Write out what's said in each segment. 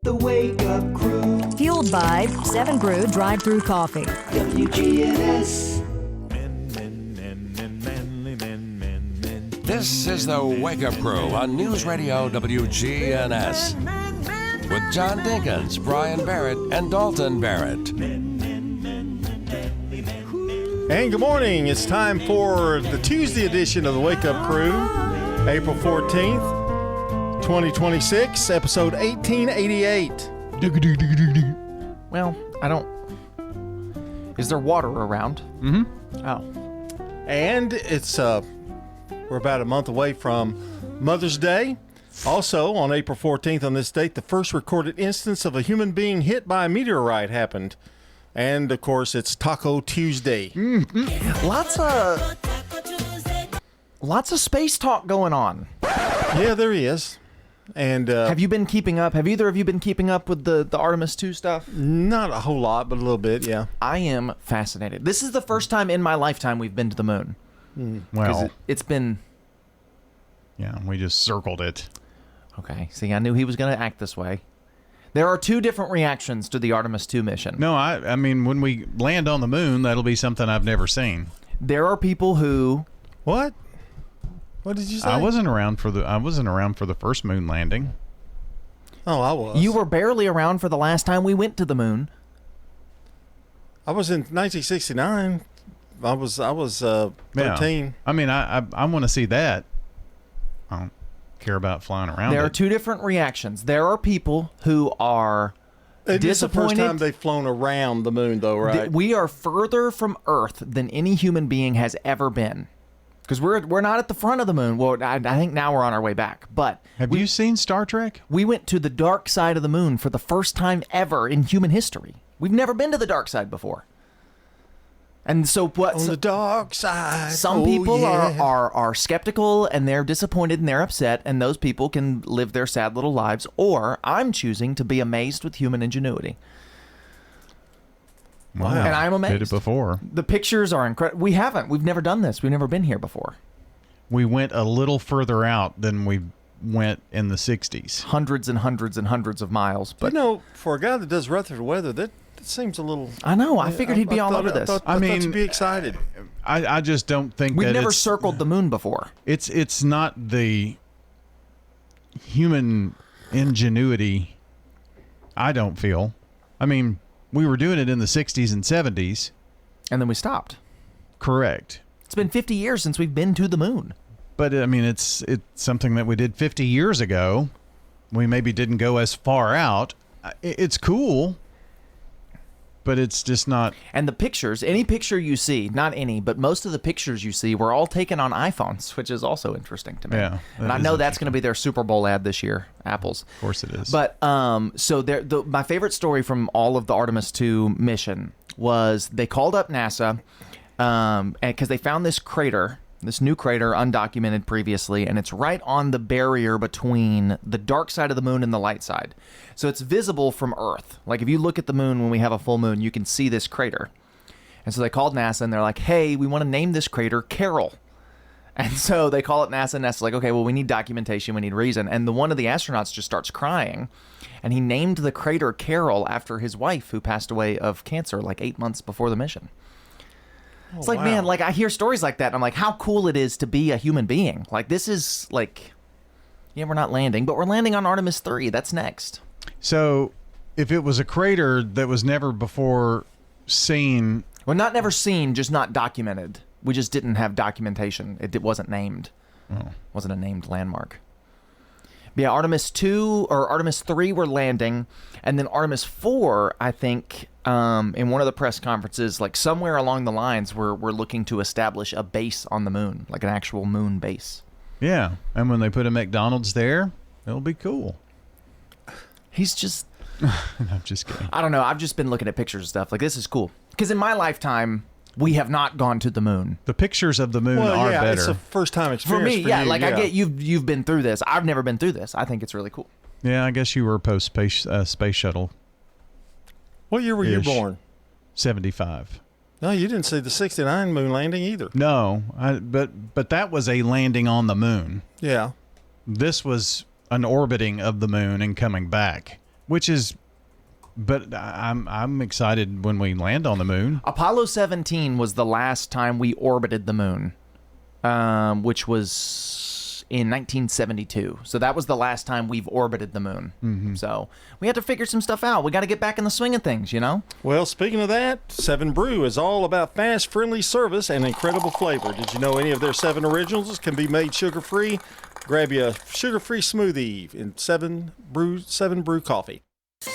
The Wake Up Crew. Fueled by 7 Brew Drive-Thru Coffee. WGNS. This is the Wake Up Crew on News Radio WGNS. With John Dinkins, Brian Barrett, and Dalton Barrett. And good morning. It's time for the Tuesday edition of the Wake Up Crew, April 14th, 2026, episode 1888. Well, I don't... Is there water around? Mm-hmm. Oh. And it's, we're about a month away from Mother's Day. Also, on April 14th on this date, the first recorded instance of a human being hit by a meteorite happened. And, of course, it's Taco Tuesday. Lots of space talk going on. Yeah, there he is. And have you been keeping up? Have either of you been keeping up with the Artemis 2 stuff? Not a whole lot, but a little bit, yeah. I am fascinated. This is the first time in my lifetime we've been to the moon. Well, it's been... Yeah, we just circled it. Okay, see, I knew he was going to act this way. There are two different reactions to the Artemis 2 mission. No, I mean, when we land on the moon, that'll be something I've never seen. There are people who... What? What did you say? I wasn't around for the first moon landing. Oh, I was. You were barely around for the last time we went to the moon. I was in 1969. I was 13. Yeah. I mean, I want to see that. I don't care about flying around. There are two different reactions. There are people who are It is the first disappointed. time they've flown around the moon, though, right? We are further from Earth than any human being has ever been. Because we're not at the front of the moon. Well, I think now we're on our way back. But Have you seen Star Trek? we went to the dark side of the moon for the first time ever in human history. We've never been to the dark side before. And so what? On the dark side. Some Oh, people yeah. are skeptical and they're disappointed and they're upset, and those people can live their sad little lives. Or I'm choosing to be amazed with human ingenuity. Wow. And I'm amazed. Did it before. The pictures are incredible. We've never done this. We've never been here before. We went a little further out than we went in the 60s. Hundreds and hundreds and hundreds of miles. But for a guy that does Rutherford weather, that seems a little... I know. I figured he'd be all over this. I thought you'd be excited. I just don't think We've that never it's, circled the moon before. It's not the human ingenuity, I don't feel. I mean, we were doing it in the 60s and 70s. And then we stopped. Correct. It's been 50 years since we've been to the moon. But, I mean, it's something that we did 50 years ago. We maybe didn't go as far out. It's cool, but it's just not... And the pictures, any picture you see, not any, but most of the pictures you see were all taken on iPhones, which is also interesting to me. Yeah, and I know that's going to be their Super Bowl ad this year, Apple's. Of course it is. But so my favorite story from all of the Artemis 2 mission was they called up NASA because they found this crater, this new crater, undocumented previously, and it's right on the barrier between the dark side of the moon and the light side. So it's visible from Earth. Like if you look at the moon when we have a full moon, you can see this crater. And so they called NASA and they're like, hey, we want to name this crater Carol. And so they call it NASA, and NASA's like, okay, well, we need documentation, we need reason. And one of the astronauts just starts crying, and he named the crater Carol after his wife, who passed away of cancer like 8 months before the mission. It's like, man, like I hear stories like that, and I'm like, how cool it is to be a human being. Like, this is like, yeah, we're not landing, but we're landing on Artemis 3. That's next. So, if it was a crater that was never before seen... Well, not never seen, just not documented. We just didn't have documentation. It wasn't named. Wasn't a named landmark. But yeah, Artemis 2 or Artemis 3 were landing, and then Artemis 4, I think, in one of the press conferences, like somewhere along the lines, we're looking to establish a base on the moon, like an actual moon base. Yeah, and when they put a McDonald's there, it'll be cool. He's just... I'm just kidding. I don't know. I've just been looking at pictures and stuff. Like, this is cool. Because in my lifetime, we have not gone to the moon. The pictures of the moon Well, are yeah, better. it's a first-time For experience me, for yeah. you, Like, I get you've been through this. I've never been through this. I think it's really cool. Yeah, I guess you were post space shuttle. What year were you Ish. born? 75. No, you didn't see the 69 moon landing either. No, but that was a landing on the moon. Yeah. This was an orbiting of the moon and coming back. which is, but I'm excited when we land on the moon. Apollo 17 was the last time we orbited the moon, which was in 1972. So that was the last time we've orbited the moon. Mm-hmm. So we had to figure some stuff out. We got to get back in the swing of things, you know? Well, speaking of that, 7 Brew is all about fast, friendly service and incredible flavor. Did you know any of their 7 originals can be made sugar-free? Grab you a sugar-free smoothie in 7 Brew coffee.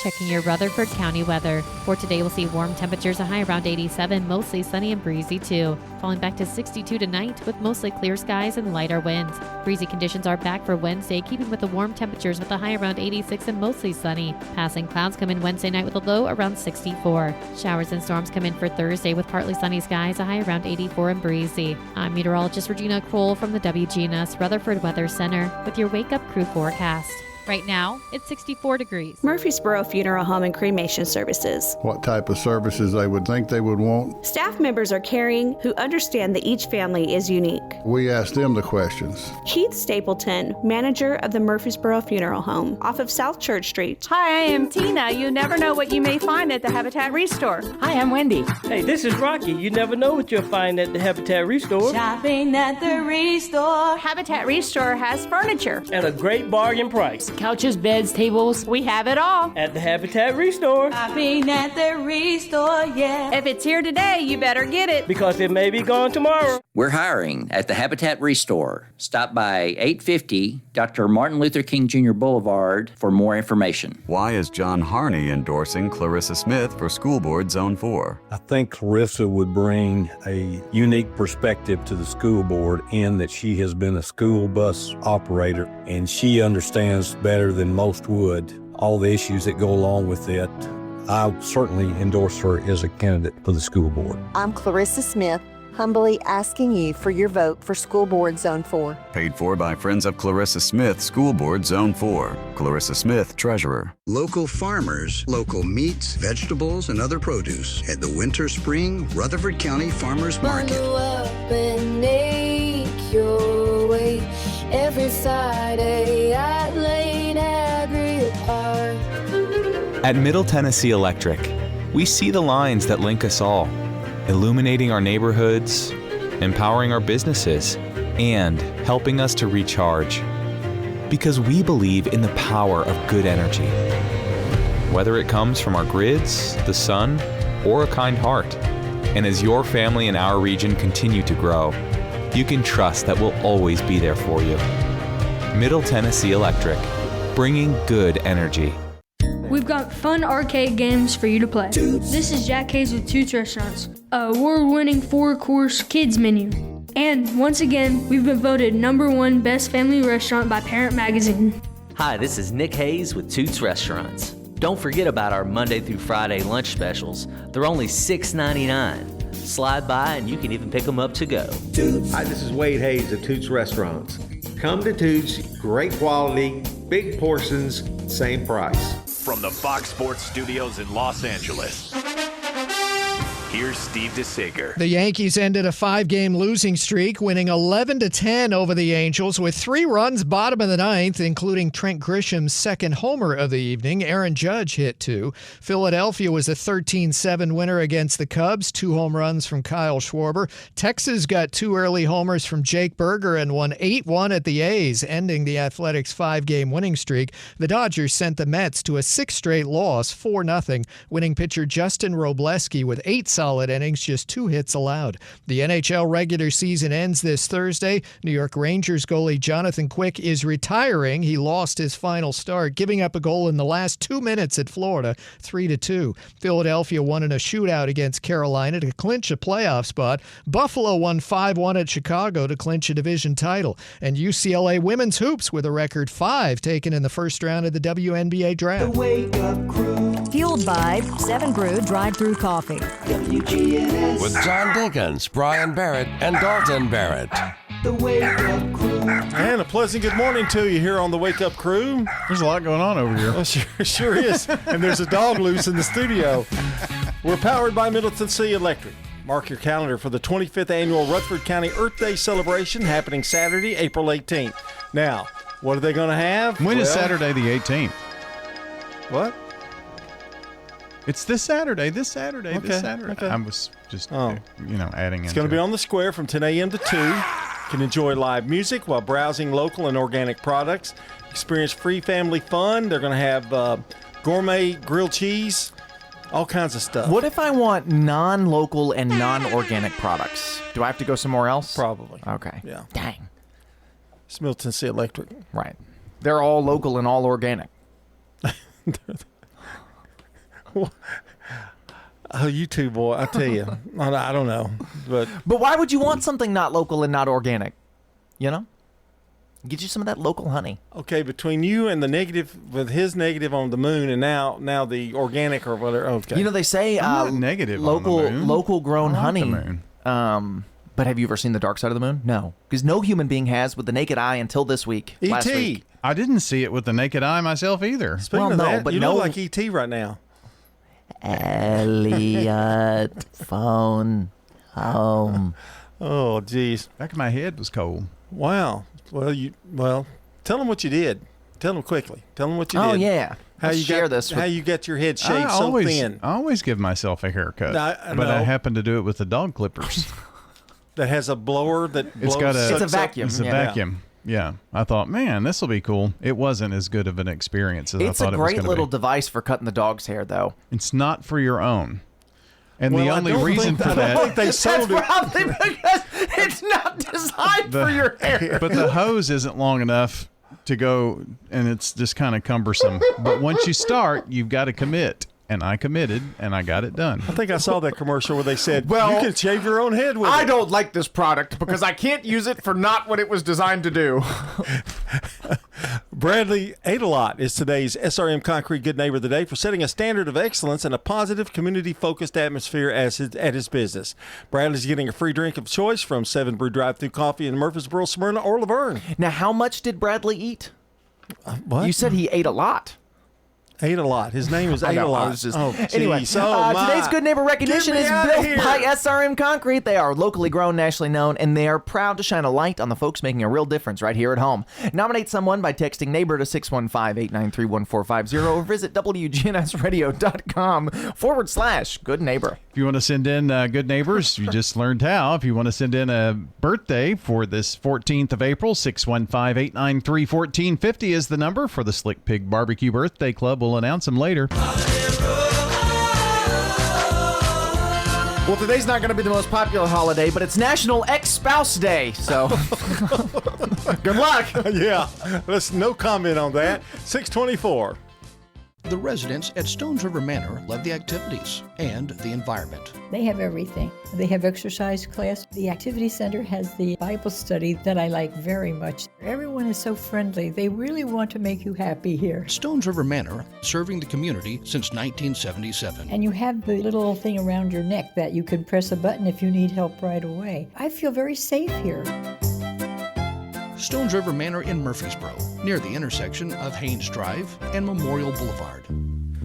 Checking your Rutherford County weather. For today, we'll see warm temperatures, a high around 87, mostly sunny and breezy too. Falling back to 62 tonight with mostly clear skies and lighter winds. Breezy conditions are back for Wednesday, keeping with the warm temperatures with a high around 86 and mostly sunny. Passing clouds come in Wednesday night with a low around 64. Showers and storms come in for Thursday with partly sunny skies, a high around 84 and breezy. I'm meteorologist Regina Kroll from the WGNS Rutherford Weather Center with your Wake Up Crew forecast. Right now, it's 64 degrees. Murfreesboro Funeral Home and Cremation Services. What type of services they would think they would want. Staff members are caring, who understand that each family is unique. We ask them the questions. Keith Stapleton, manager of the Murfreesboro Funeral Home, off of South Church Street. Hi, I am Tina. You never know what you may find at the Habitat Restore. Hi, I'm Wendy. Hey, this is Rocky. You never know what you'll find at the Habitat Restore. Shopping at the Restore. Habitat Restore has furniture. At a great bargain price. Couches, beds, tables. We have it all. At the Habitat Restore. Shopping at the Restore, yeah. If it's here today, you better get it. Because it may be gone tomorrow. We're hiring at the Habitat Restore. Stop by 850 Dr. Martin Luther King Jr. Boulevard for more information. Why is John Harney endorsing Clarissa Smith for School Board Zone 4? I think Clarissa would bring a unique perspective to the school board in that she has been a school bus operator and she understands better than most would all the issues that go along with it. I certainly endorse her as a candidate for the school board. I'm Clarissa Smith, humbly asking you for your vote for School Board Zone 4. Paid for by Friends of Clarissa Smith, School Board Zone 4. Clarissa Smith, Treasurer. Local farmers, local meats, vegetables, and other produce at the Winter Spring Rutherford County Farmers Market. Bundle up and make your way every Friday at Lane Agri Park. At Middle Tennessee Electric, we see the lines that link us all, illuminating our neighborhoods, empowering our businesses, and helping us to recharge. Because we believe in the power of good energy. Whether it comes from our grids, the sun, or a kind heart. And as your family and our region continue to grow, you can trust that we'll always be there for you. Middle Tennessee Electric, bringing good energy. We've got fun arcade games for you to play. This is Jack Hayes with Toots Restaurants, an award-winning 4-course kids menu. And once again, we've been voted #1 best family restaurant by Parent Magazine. Hi, this is Nick Hayes with Toots Restaurants. Don't forget about our Monday through Friday lunch specials. They're only $6.99. Slide by and you can even pick them up to go. Hi, this is Wade Hayes at Toots Restaurants. Come to Toots, great quality, big portions, same price. From the Fox Sports Studios in Los Angeles, here's Steve DeSager. The Yankees ended a 5-game losing streak, winning 11-10 over the Angels with 3 runs bottom of the 9th, including Trent Grisham's second homer of the evening. Aaron Judge hit 2. Philadelphia was a 13-7 winner against the Cubs, 2 home runs from Kyle Schwarber. Texas got 2 early homers from Jake Berger and won 8-1 at the A's, ending the Athletics' 5-game winning streak. The Dodgers sent the Mets to a 6th straight loss, 4-0, winning pitcher Justin Robleski with 8 solid innings, just 2 hits allowed. The NHL regular season ends this Thursday. New York Rangers goalie Jonathan Quick is retiring. He lost his final start, giving up a goal in the last 2 minutes at Florida, 3-2. Philadelphia won in a shootout against Carolina to clinch a playoff spot. Buffalo won 5-1 at Chicago to clinch a division title. And UCLA women's hoops with a record 5 taken in the first round of the WNBA draft. The Wake Up Crew. Fueled by 7 Brew Drive-Thru Coffee. WGNS. With John Dinkins, Brian Barrett, and Dalton Barrett. The Wake Up Crew. And a pleasant good morning to you here on the Wake Up Crew. There's a lot going on over here. Well, sure is. And there's a dog loose in the studio. We're powered by Middle Tennessee Electric. Mark your calendar for the 25th annual Rutherford County Earth Day celebration happening Saturday, April 18th. Now, what are they going to have? When is Saturday the 18th? What? It's this Saturday. This Saturday. Okay. I was just, adding It's going to be on the square from 10 a.m. to 2. You can enjoy live music while browsing local and organic products. Experience free family fun. They're going to have gourmet grilled cheese, all kinds of stuff. What if I want non-local and non-organic products? Do I have to go somewhere else? Probably. Okay. Yeah. Dang. It's Middle Tennessee Electric. Right. They're all local and all organic. Oh, you two, boy, I tell you. I don't know. But why would you want something not local and not organic? You know? Get you some of that local honey. Okay, between you and the negative, with his negative on the moon, and now the organic or whatever. Okay. You know, they say negative local grown honey. The moon. But have you ever seen the dark side of the moon? No, because no human being has with the naked eye until this week. Last week. I didn't see it with the naked eye myself either. Speaking of that, you look like E.T. right now. Elliot, phone home. Oh, geez. Back of my head was cold. Wow. Well, tell them what you did. Tell them quickly. Tell them what you did. Oh, yeah. How you got your head shaved so thin. I always give myself a haircut, but I happen to do it with the dog clippers. That has a blower that blows. It's a vacuum. It's a vacuum. Yeah. I thought, man, this will be cool. It wasn't as good of an experience as I thought it was going to be. It's a great little device for cutting the dog's hair, though. It's not for your own. And the only reason for that... I don't think they sold it. Probably because it's not designed for your hair. But the hose isn't long enough to go, and it's just kind of cumbersome. But once you start, you've got to commit. And I committed, and I got it done. I think I saw that commercial where they said, you can shave your own head with it. I don't like this product because I can't use it for not what it was designed to do. Bradley Adelot is today's SRM Concrete Good Neighbor of the Day for setting a standard of excellence and a positive, community-focused atmosphere at his business. Bradley's getting a free drink of choice from 7 Brew Drive-Thru Coffee in Murfreesboro, Smyrna, or Laverne. Now, how much did Bradley eat? What? You said he ate a lot. Ate a lot. His name is Adelot. Anyway, today's Good Neighbor recognition is built by SRM Concrete. They are locally grown, nationally known, and they are proud to shine a light on the folks making a real difference right here at home. Nominate someone by texting neighbor to 615-893-1450 or visit WGNSradio.com/Good Neighbor. If you want to send in good neighbors, you just learned how. If you want to send in a birthday for this 14th of April, 615-893-1450 is the number for the Slick Pig Barbecue Birthday Club. We'll announce them later. Well, today's not going to be the most popular holiday, but it's National Ex-Spouse Day, so good luck. Yeah, no comment on that. 624. The residents at Stones River Manor love the activities and the environment. They have everything. They have exercise class. The activity center has the Bible study that I like very much. Everyone is so friendly. They really want to make you happy here. Stones River Manor, serving the community since 1977. And you have the little thing around your neck that you can press a button if you need help right away. I feel very safe here. Stones River Manor in Murfreesboro, near the intersection of Haynes Drive and Memorial Boulevard.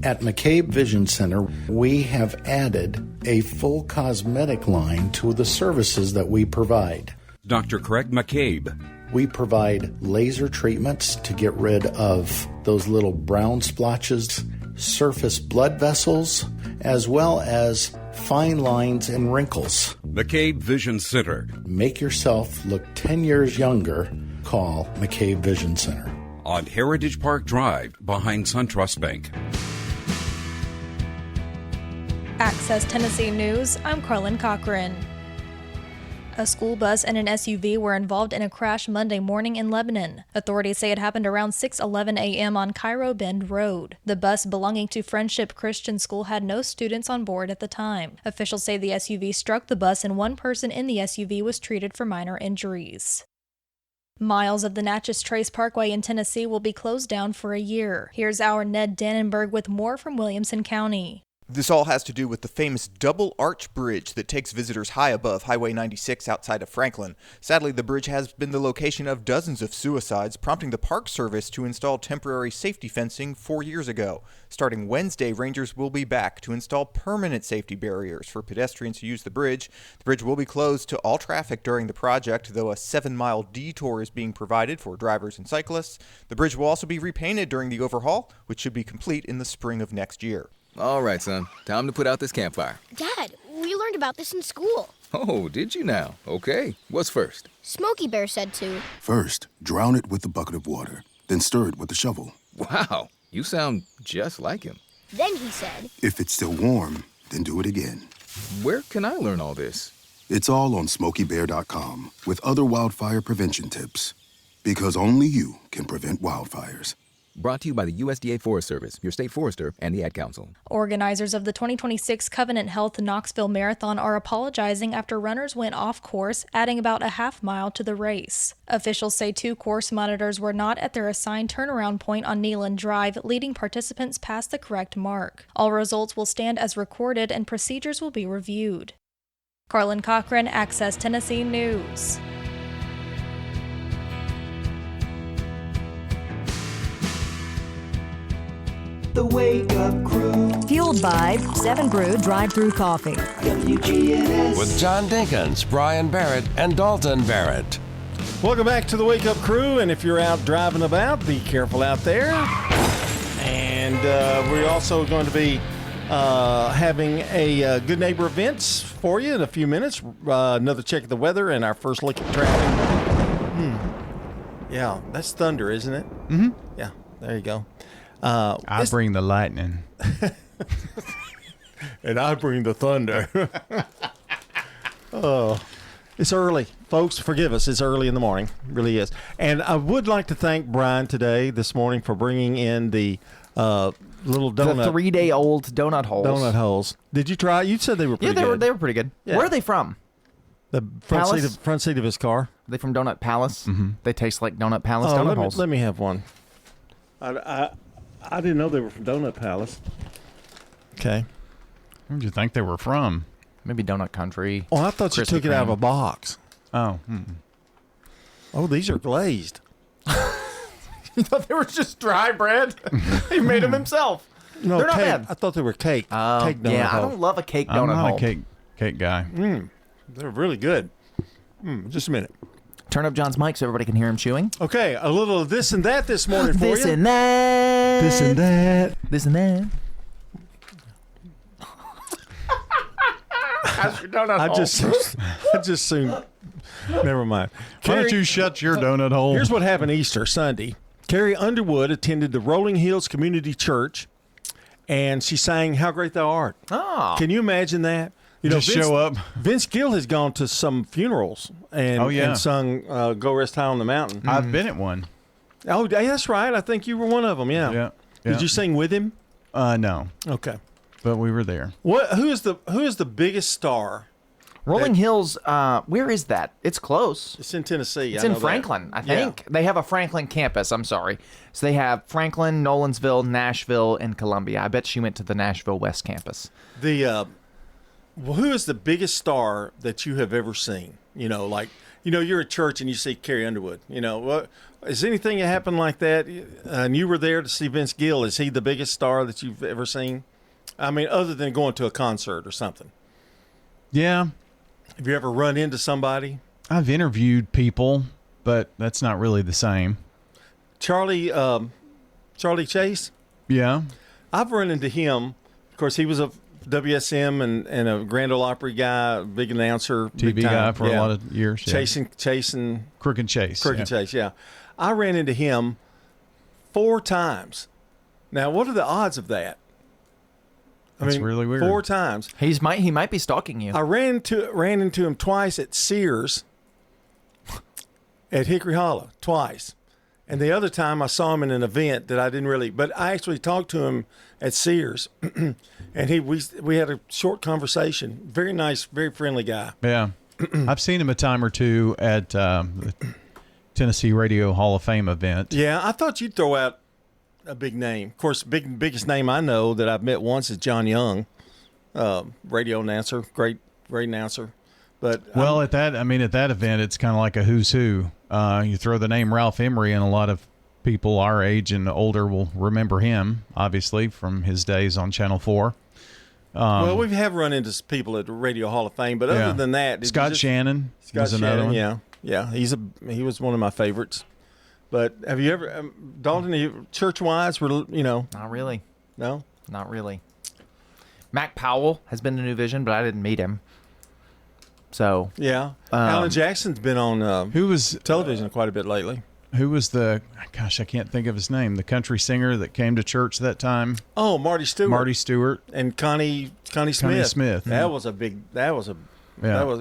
At McCabe Vision Center, we have added a full cosmetic line to the services that we provide. Dr. Craig McCabe. We provide laser treatments to get rid of those little brown splotches, surface blood vessels, as well as fine lines and wrinkles. McCabe Vision Center. Make yourself look 10 years younger. Call McCabe Vision Center. On Heritage Park Drive, behind SunTrust Bank. Access Tennessee News, I'm Carlin Cochran. A school bus and an SUV were involved in a crash Monday morning in Lebanon. Authorities say it happened around 6:11 a.m. on Cairo Bend Road. The bus belonging to Friendship Christian School had no students on board at the time. Officials say the SUV struck the bus and one person in the SUV was treated for minor injuries. Miles of the Natchez Trace Parkway in Tennessee will be closed down for a year. Here's our Ned Dannenberg with more from Williamson County. This all has to do with the famous double arch bridge that takes visitors high above Highway 96 outside of Franklin. Sadly, the bridge has been the location of dozens of suicides, prompting the Park Service to install temporary safety fencing 4 years ago. Starting Wednesday, rangers will be back to install permanent safety barriers for pedestrians who use the bridge. The bridge will be closed to all traffic during the project, though a 7-mile detour is being provided for drivers and cyclists. The bridge will also be repainted during the overhaul, which should be complete in the spring of next year. All right, son. Time to put out this campfire. Dad, we learned about this in school. Oh, did you now? Okay. What's first? Smokey Bear said to. First, drown it with a bucket of water, then stir it with a shovel. Wow, you sound just like him. Then he said. If it's still warm, then do it again. Where can I learn all this? It's all on SmokeyBear.com with other wildfire prevention tips. Because only you can prevent wildfires. Brought to you by the USDA Forest Service, your state forester, and the Ad Council. Organizers of the 2026 Covenant Health Knoxville Marathon are apologizing after runners went off course, adding about a half mile to the race. Officials say 2 course monitors were not at their assigned turnaround point on Neeland Drive, leading participants past the correct mark. All results will stand as recorded and procedures will be reviewed. Carlin Cochran, Access Tennessee News. The Wake Up Crew. Fueled by 7 Brew Drive-Thru Coffee. WGNS. With John Dinkins, Brian Barrett, and Dalton Barrett. Welcome back to the Wake Up Crew, and if you're out driving about, be careful out there. And we're also going to be having a Good Neighbor events for you in a few minutes. Another check of the weather and our first look at traffic. Yeah, that's thunder, isn't it? Mm-hmm. Yeah, there you go. I bring the lightning. And I bring the thunder. Oh, it's early. Folks, forgive us. It's early in the morning. It really is. And I would like to thank Brian this morning, for bringing in the little donut. The 3-day-old donut holes. Donut holes. Did you try? You said they were pretty good. Yeah, they were pretty good. Yeah. Where are they from? The front seat of his car. Are they from Donut Palace? Mm-hmm. They taste like Donut Palace donut holes. Let me have one. I didn't know they were from Donut Palace. Okay. Where did you think they were from? Maybe Donut Country. Oh, I thought Krispy you took it out of a box. Oh. Oh, these are glazed. You thought they were just dry bread? He made them himself. No, they're not cake. bad. I thought they were cake. Cake donut yeah, hole. I don't love a cake donut I'm not hole. a cake guy. They're really good. Just a minute. Turn up John's mic so everybody can hear him chewing. Okay, a little of this and that this morning for you. This and that. This and that. This and that. How's your donut hole? I just soon. Never mind. Why don't you shut your donut hole? Here's what happened Easter Sunday. Carrie Underwood attended the Rolling Hills Community Church, and she sang "How Great Thou Art." Oh. Can you imagine that? You Just show up. Vince Gill has gone to some funerals and sung "Go Rest High on the Mountain." I've been at one. Oh, that's right. I think you were one of them. Yeah. Did you sing with him? No. Okay. But we were there. Who is the biggest star? Rolling Hills, where is that? It's close. It's in Tennessee. It's in Franklin, I think. They have a Franklin campus, I'm sorry. So they have Franklin, Nolensville, Nashville, and Columbia. I bet she went to the Nashville West campus. Who is the biggest star that you have ever seen? You're at church and you see Carrie Underwood. Is anything that happened like that? And you were there to see Vince Gill. Is he the biggest star that you've ever seen? I mean, other than going to a concert or something. Yeah. Have you ever run into somebody? I've interviewed people, but that's not really the same. Charlie Chase? Yeah. I've run into him. Of course, he was a WSM and a Grand Ole Opry guy, big announcer. TV guy for a lot of years. Chasing Crook and Chase. Chase, yeah. I ran into him 4 times. Now, what are the odds of that? That's really weird. 4 times. He might be stalking you. I ran into him twice at Sears, at Hickory Hollow, twice. And the other time I saw him in an event that I didn't really, but I actually talked to him at Sears, and we had a short conversation. Very nice, very friendly guy. Yeah. I've seen him a time or two at the Tennessee Radio Hall of Fame event. Yeah, I thought you'd throw out a big name. Of course, biggest name I know that I've met once is John Young. radio announcer, great announcer. But well, at that event, it's kind of like a who's who. You throw the name Ralph Emery, and a lot of people our age and older will remember him, obviously, from his days on Channel 4. Well, we have run into people at the Radio Hall of Fame, but other than that, Scott Shannon was another one. Yeah, he was one of my favorites. But have you ever, Dalton, church-wise, Not really. No? Not really. Mac Powell has been to New Vision, but I didn't meet him. So yeah, Alan Jackson's been on television quite a bit lately. Who was I can't think of his name. The country singer that came to church that time. Oh, Marty Stewart. Marty Stewart and Connie Smith. Connie Smith. That was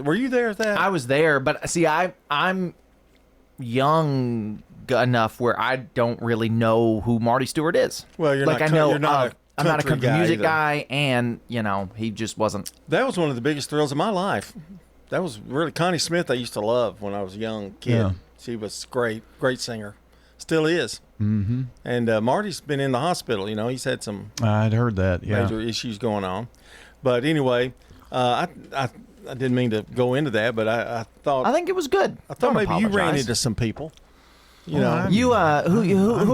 were you there at that? I was there, but see, I'm young enough where I don't really know who Marty Stewart is. Well, you're like not. I know you're not I'm not a country music either. guy, and he just wasn't. That was one of the biggest thrills of my life. That was really Connie Smith. I used to love when I was a young kid. Yeah. She was great singer, still is. Mm-hmm. And Marty's been in the hospital. He's had some. I'd heard that. Yeah. Major issues going on, but anyway, I didn't mean to go into that, but I thought I think it was good. I thought Don't maybe you ran apologize. into some people. Who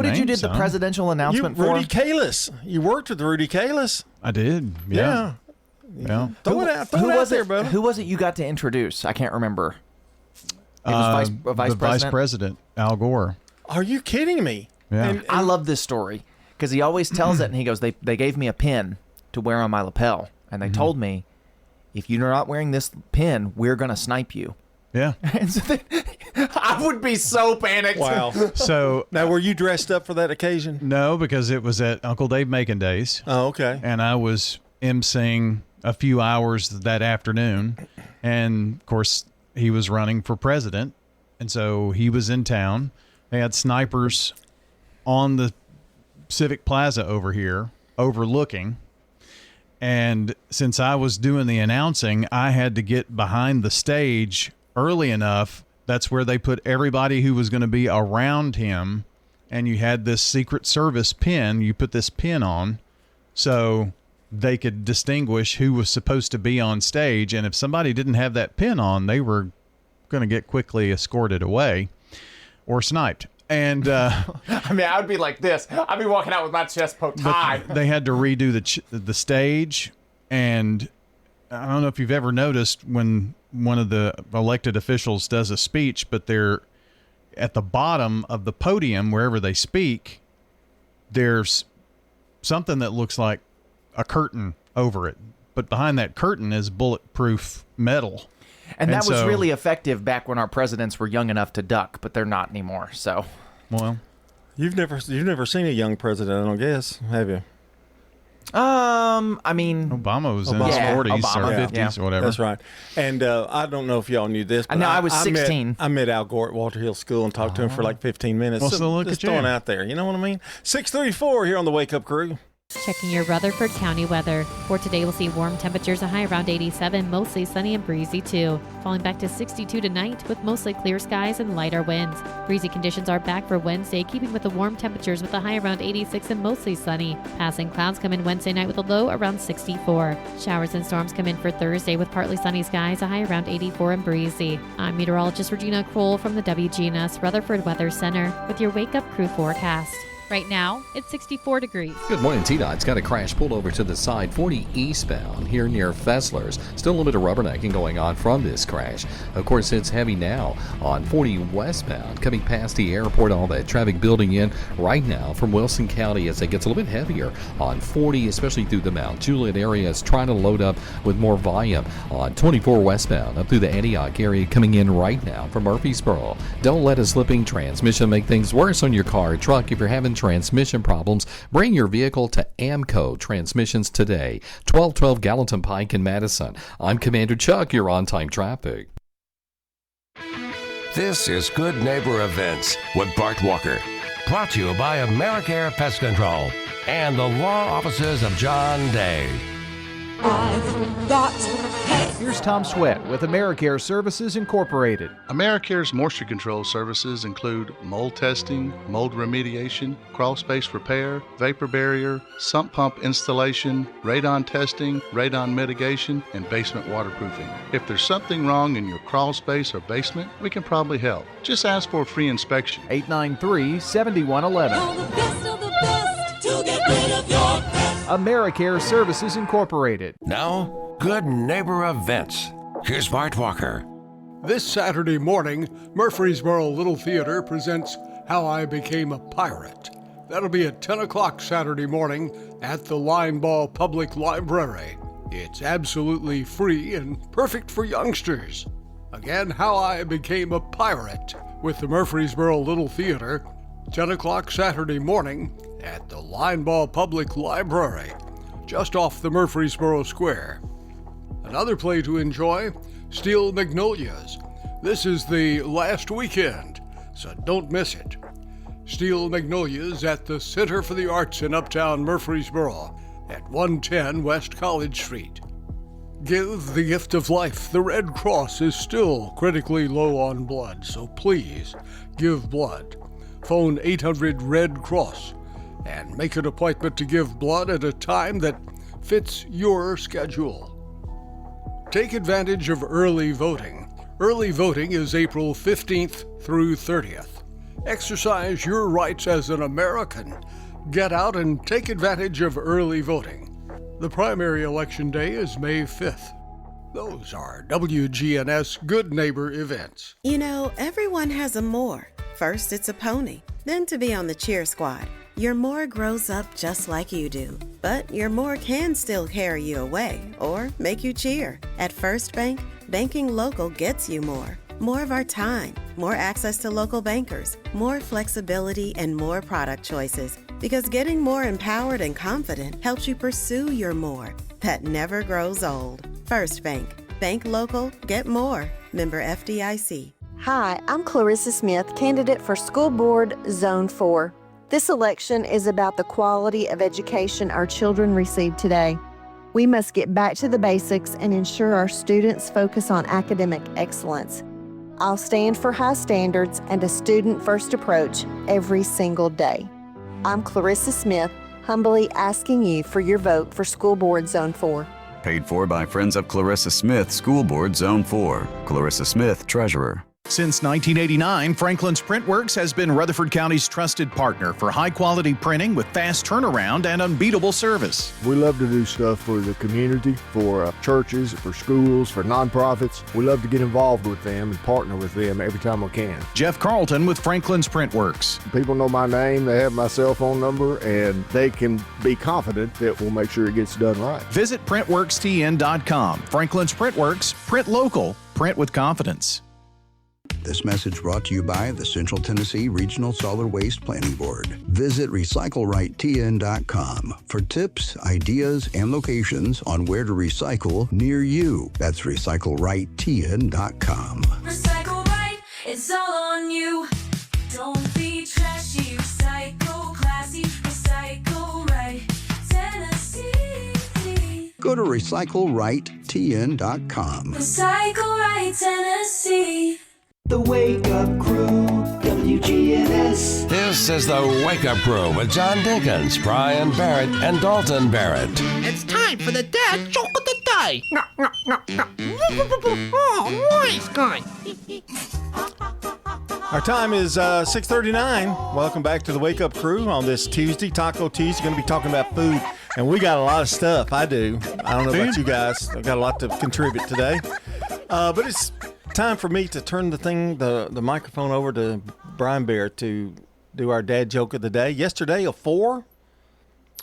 did you did the presidential announcement for? Rudy Kalis. You worked with Rudy Kalis. I did. Yeah. Throw it out there, brother. Who was it you got to introduce? I can't remember. It was vice Vice President Al Gore. Are you kidding me? Yeah. And I love this story because he always tells it, and he goes, "They gave me a pin to wear on my lapel, and they told me, if you're not wearing this pin, we're gonna snipe you." Yeah. And so I would be so panicked. Wow. So now, were you dressed up for that occasion? No, because it was at Uncle Dave Macon Days. Oh, okay. And I was emceeing a few hours that afternoon, and of course he was running for president, and so he was in town. They had snipers on the Civic Plaza over here overlooking, and since I was doing the announcing, I had to get behind the stage early enough. That's where they put everybody who was going to be around him, and you had this Secret Service pin. You put this pin on so they could distinguish who was supposed to be on stage, and if somebody didn't have that pin on, they were going to get quickly escorted away or sniped. And I mean, I would be like this. I'd be walking out with my chest poked high. They had to redo the stage, and I don't know if you've ever noticed when one of the elected officials does a speech, but they're at the bottom of the podium wherever they speak, there's something that looks like a curtain over it, but behind that curtain is bulletproof metal. And that was really effective back when our presidents were young enough to duck, but they're not anymore. So, well, you've never seen a young president, I don't guess, have you? I mean, Obama was in his 40s or 50s or whatever. That's right. And I don't know if y'all knew this, but I was 16. I met Al Gore at Walter Hill School and talked to him for like 15 minutes. Well, so look just at you. throwing out there, you know what I mean? 6:34 here on the Wake Up Crew. Checking your Rutherford County weather. For today, we'll see warm temperatures, a high around 87, mostly sunny and breezy too. Falling back to 62 tonight with mostly clear skies and lighter winds. Breezy conditions are back for Wednesday, keeping with the warm temperatures with a high around 86 and mostly sunny. Passing clouds come in Wednesday night with a low around 64. Showers and storms come in for Thursday with partly sunny skies, a high around 84 and breezy. I'm meteorologist Regina Kroll from the WGNS Rutherford Weather Center with your Wake Up Crew forecast. Right now, it's 64 degrees. Good morning, T-Dot's got a crash pulled over to the side, 40 eastbound here near Fessler's. Still a little bit of rubbernecking going on from this crash. Of course, it's heavy now on 40 westbound, coming past the airport, all that traffic building in right now from Wilson County as it gets a little bit heavier on 40, especially through the Mount Juliet area. It's trying to load up with more volume on 24 westbound up through the Antioch area coming in right now from Murfreesboro. Don't let a slipping transmission make things worse on your car or truck. If you're having transmission problems, bring your vehicle to Amco Transmissions today. 1212 Gallatin Pike in Madison. I'm Commander Chuck. You're on time traffic. This is Good Neighbor Events with Bart Walker. Brought to you by AmeriCare Pest Control and the law offices of John Day. I've got pets. Here's Tom Sweat with AmeriCare Services Incorporated. AmeriCare's moisture control services include mold testing, mold remediation, crawl space repair, vapor barrier, sump pump installation, radon testing, radon mitigation, and basement waterproofing. If there's something wrong in your crawl space or basement, we can probably help. Just ask for a free inspection. 893-7111. AmeriCare Services Incorporated. Now, Good Neighbor Events. Here's Bart Walker. This Saturday morning, Murfreesboro Little Theater presents How I Became a Pirate. That'll be at 10 o'clock Saturday morning at the Lineball Public Library. It's absolutely free and perfect for youngsters. Again, How I Became a Pirate with the Murfreesboro Little Theater, 10 o'clock Saturday morning at the Lineball Public Library, just off the Murfreesboro Square. Another play to enjoy, Steel Magnolias. This is the last weekend, so don't miss it. Steel Magnolias at the Center for the Arts in Uptown Murfreesboro at 110 West College Street. Give the gift of life. The Red Cross is still critically low on blood, so please give blood. Phone 800-RED-CROSS and make an appointment to give blood at a time that fits your schedule. Take advantage of early voting. Early voting is April 15th through 30th. Exercise your rights as an American. Get out and take advantage of early voting. The primary election day is May 5th. Those are WGNS Good Neighbor events. You know, everyone has a more. First, it's a pony, then to be on the cheer squad. Your more grows up just like you do, but your more can still carry you away or make you cheer. At First Bank, banking local gets you more. More of our time, more access to local bankers, more flexibility, and more product choices. Because getting more empowered and confident helps you pursue your more that never grows old. First Bank. Bank local, get more. Member FDIC. Hi, I'm Clarissa Smith, candidate for School Board Zone 4. This election is about the quality of education our children receive today. We must get back to the basics and ensure our students focus on academic excellence. I'll stand for high standards and a student-first approach every single day. I'm Clarissa Smith, humbly asking you for your vote for School Board Zone 4. Paid for by Friends of Clarissa Smith, School Board Zone 4. Clarissa Smith, Treasurer. Since 1989, Franklin's Printworks has been Rutherford County's trusted partner for high-quality printing with fast turnaround and unbeatable service. We love to do stuff for the community, for churches, for schools, for nonprofits. We love to get involved with them and partner with them every time we can. Jeff Carlton with Franklin's Printworks. People know my name, they have my cell phone number, and they can be confident that we'll make sure it gets done right. Visit PrintworksTN.com. Franklin's Printworks. Print local. Print with confidence. This message brought to you by the Central Tennessee Regional Solid Waste Planning Board. Visit RecycleRightTN.com for tips, ideas, and locations on where to recycle near you. That's RecycleRightTN.com. Recycle right, it's all on you. Don't be trashy, recycle classy, recycle right, Tennessee. Go to RecycleRightTN.com. Recycle right, Tennessee. The Wake Up Crew, WGNS. This is the Wake Up Crew with John Dinkins, Brian Barrett, and Dalton Barrett. It's time for the dad joke of the day. Oh, nice guy. Our time is 6:39. Welcome back to the Wake Up Crew on this Tuesday, Taco Tuesday. Going to be talking about food, and we got a lot of stuff. I do. I don't know about you guys. I've got a lot to contribute today, but it's time for me to turn the microphone over to Brian Barrett to do our dad joke of the day. Yesterday, a 4.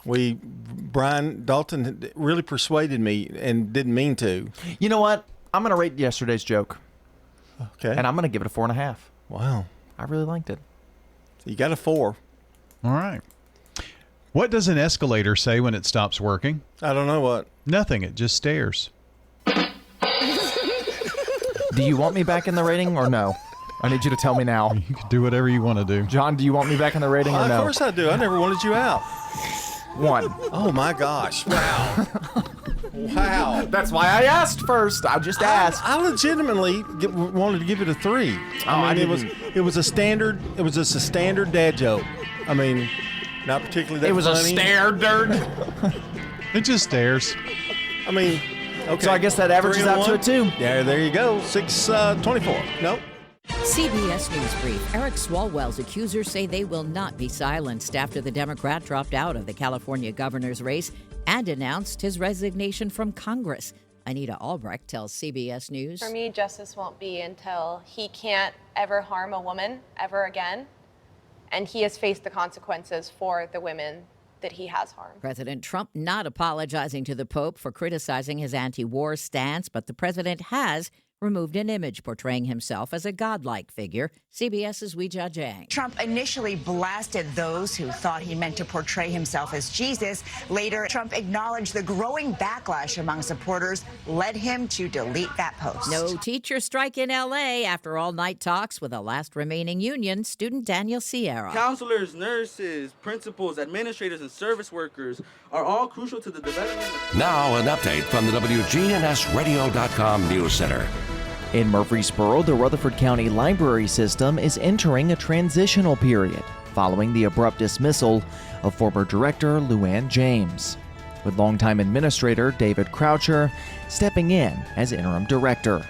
Brian Dalton really persuaded me and didn't mean to. You know what? I'm going to rate yesterday's joke. Okay. And I'm going to give it a 4.5. Wow. I really liked it. So you got a 4. All right. What does an escalator say when it stops working? I don't know what. Nothing. It just stares. Do you want me back in the rating or no? I need you to tell me now. You can do whatever you want to do. John, do you want me back in the rating or no? Of course I do. I never wanted you out. 1. Oh, my gosh. Wow. Wow. That's why I asked first. I just asked. I legitimately wanted to give it a 3. It was a standard dad joke. I mean, not particularly that It was funny. a standard. It just stares. I mean, okay. So I guess that averages 3 and out to 1. a 2. Yeah, there you go. 624. Nope. CBS News Brief. Eric Swalwell's accusers say they will not be silenced after the Democrat dropped out of the California governor's race and announced his resignation from Congress. Anita Albrecht tells CBS News. For me, justice won't be until he can't ever harm a woman ever again, and he has faced the consequences for the women that he has harmed. President Trump not apologizing to the Pope for criticizing his anti-war stance, but the president has removed an image portraying himself as a godlike figure. CBS's Weijia Jiang. Trump initially blasted those who thought he meant to portray himself as Jesus. Later, Trump acknowledged the growing backlash among supporters led him to delete that post. No teacher strike in L.A. after all-night talks with the last remaining union, student Daniel Sierra. Counselors, nurses, principals, administrators, and service workers are all crucial to the development of... Now an update from the WGNSradio.com News Center. In Murfreesboro, the Rutherford County Library System is entering a transitional period following the abrupt dismissal of former director Luann James, with longtime administrator David Croucher stepping in as interim director.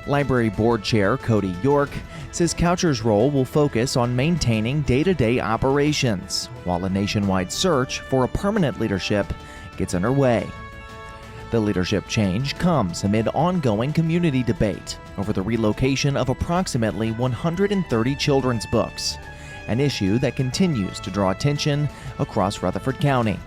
Library Board Chair Cody York says Coucher's role will focus on maintaining day-to-day operations, while a nationwide search for a permanent leadership gets underway. The leadership change comes amid ongoing community debate over the relocation of approximately 130 children's books, an issue that continues to draw attention across Rutherford County,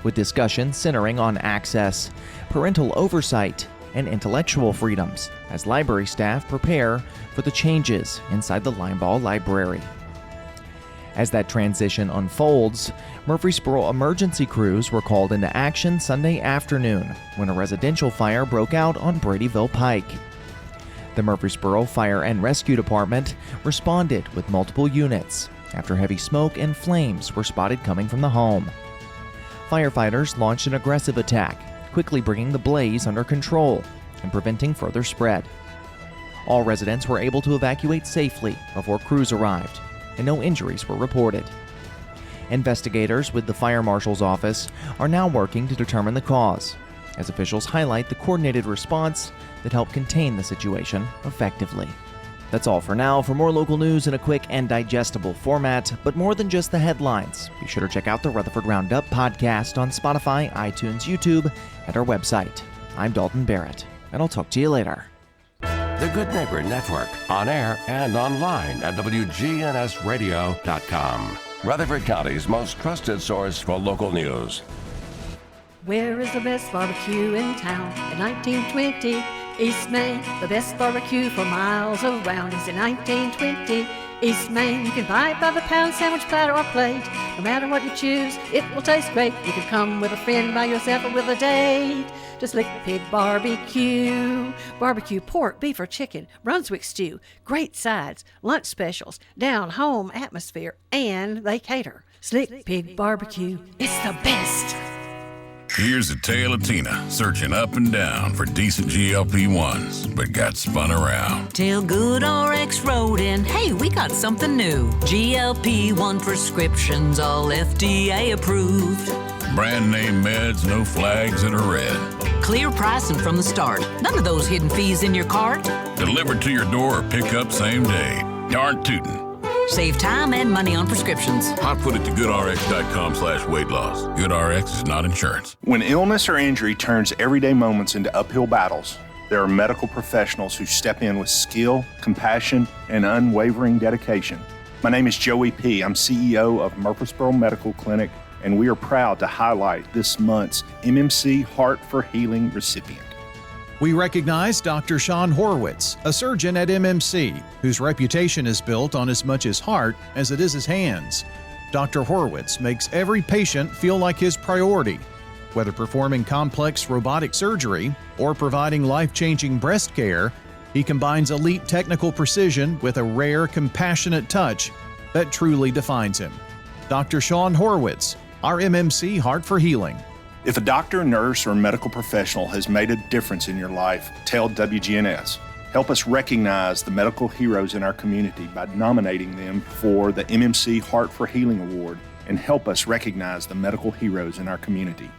with discussion centering on access, parental oversight, and intellectual freedoms as library staff prepare for the changes inside the Linebaugh Library. As that transition unfolds, Murfreesboro emergency crews were called into action Sunday afternoon when a residential fire broke out on Bradyville Pike. The Murfreesboro Fire and Rescue Department responded with multiple units after heavy smoke and flames were spotted coming from the home. Firefighters launched an aggressive attack, quickly bringing the blaze under control and preventing further spread. All residents were able to evacuate safely before crews arrived, and no injuries were reported. Investigators with the Fire Marshal's office are now working to determine the cause, as officials highlight the coordinated response that helped contain the situation effectively. That's all for now. For more local news in a quick and digestible format, but more than just the headlines, be sure to check out the Rutherford Roundup podcast on Spotify, iTunes, YouTube, and our website. I'm Dalton Barrett, and I'll talk to you later. The Good Neighbor Network, on air and online at WGNSradio.com. Rutherford County's most trusted source for local news. Where is the best barbecue in town? In 1920, East Main. The best barbecue for miles around is in 1920, East Main. You can buy it by the pound, sandwich, platter, or plate. No matter what you choose, it will taste great. You can come with a friend, by yourself, or with a date. Just Lick Pig Barbecue. Barbecue pork, beef, or chicken, Brunswick stew, great sides, lunch specials, down-home atmosphere, and they cater. Slick Pig Barbecue, it's the best. Here's a tale of Tina searching up and down for decent GLP-1s, but got spun around. Till Good RX wrote in, hey, we got something new. GLP-1 prescriptions, all FDA approved. Brand name meds, no flags that are red. Clear pricing from the start. None of those hidden fees in your cart. Delivered to your door or pick up same day. Darn tootin'. Save time and money on prescriptions. Hotfoot at thegoodrx.com/weight loss. GoodRx is not insurance. When illness or injury turns everyday moments into uphill battles, there are medical professionals who step in with skill, compassion, and unwavering dedication. My name is Joey P. I'm CEO of Murfreesboro Medical Clinic, and we are proud to highlight this month's MMC Heart for Healing recipient. We recognize Dr. Sean Horwitz, a surgeon at MMC, whose reputation is built on as much his heart as it is his hands. Dr. Horwitz makes every patient feel like his priority. Whether performing complex robotic surgery or providing life-changing breast care, he combines elite technical precision with a rare, compassionate touch that truly defines him. Dr. Sean Horwitz, our MMC Heart for Healing. If a doctor, nurse, or medical professional has made a difference in your life, tell WGNS. Help us recognize the medical heroes in our community by nominating them for the MMC Heart for Healing Award, and help us recognize the medical heroes in our community.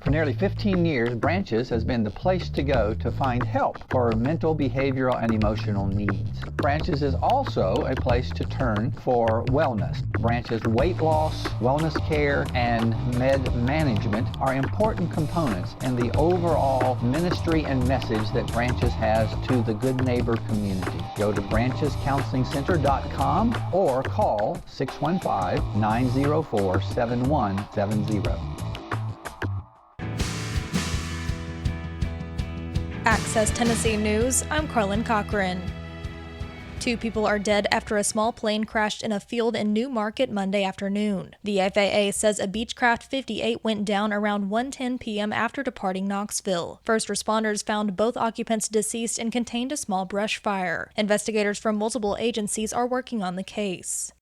For nearly 15 years, Branches has been the place to go to find help for mental, behavioral, and emotional needs. Branches is also a place to turn for wellness. Branches weight loss, wellness care, and med management are important components in the overall ministry and message that Branches has to the Good Neighbor community. Go to branchescounselingcenter.com or call 615-904-7170. Access Tennessee News, I'm Carlin Cochran. 2 people are dead after a small plane crashed in a field in New Market Monday afternoon. The FAA says a Beechcraft 58 went down around 1:10 p.m. after departing Knoxville. First responders found both occupants deceased and contained a small brush fire. Investigators from multiple agencies are working on the case.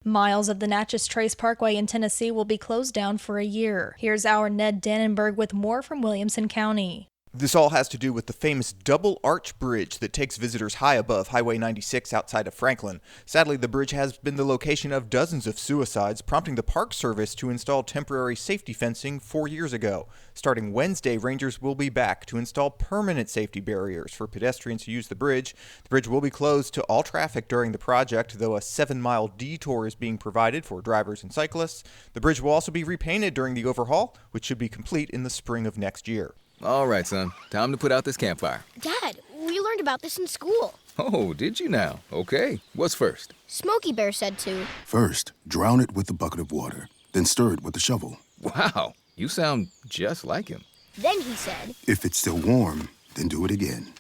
Miles of the Natchez Trace Parkway in Tennessee will be closed down for a year. Here's our Ned Dannenberg with more from Williamson County. This all has to do with the famous double arch bridge that takes visitors high above Highway 96 outside of Franklin. Sadly, the bridge has been the location of dozens of suicides, prompting the Park Service to install temporary safety fencing 4 years ago. Starting Wednesday, rangers will be back to install permanent safety barriers for pedestrians who use the bridge. The bridge will be closed to all traffic during the project, though a 7-mile detour is being provided for drivers and cyclists. The bridge will also be repainted during the overhaul, which should be complete in the spring of next year. All right, son. Time to put out this campfire. Dad, we learned about this in school. Oh, did you now? Okay. What's first? Smokey Bear said to. First, drown it with a bucket of water, then stir it with a shovel. Wow, you sound just like him. Then he said. If it's still warm, then do it again.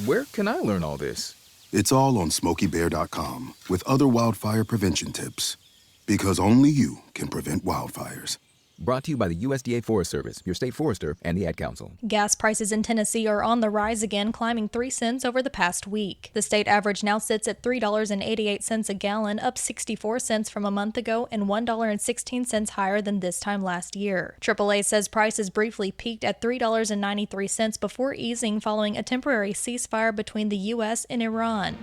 Where can I learn all this? It's all on SmokeyBear.com with other wildfire prevention tips. Because only you can prevent wildfires. Brought to you by the USDA Forest Service, your state forester, and the Ad Council. Gas prices in Tennessee are on the rise again, climbing 3 cents over the past week. The state average now sits at $3.88 a gallon, up 64 cents from a month ago and $1.16 higher than this time last year. AAA says prices briefly peaked at $3.93 before easing following a temporary ceasefire between the U.S. and Iran.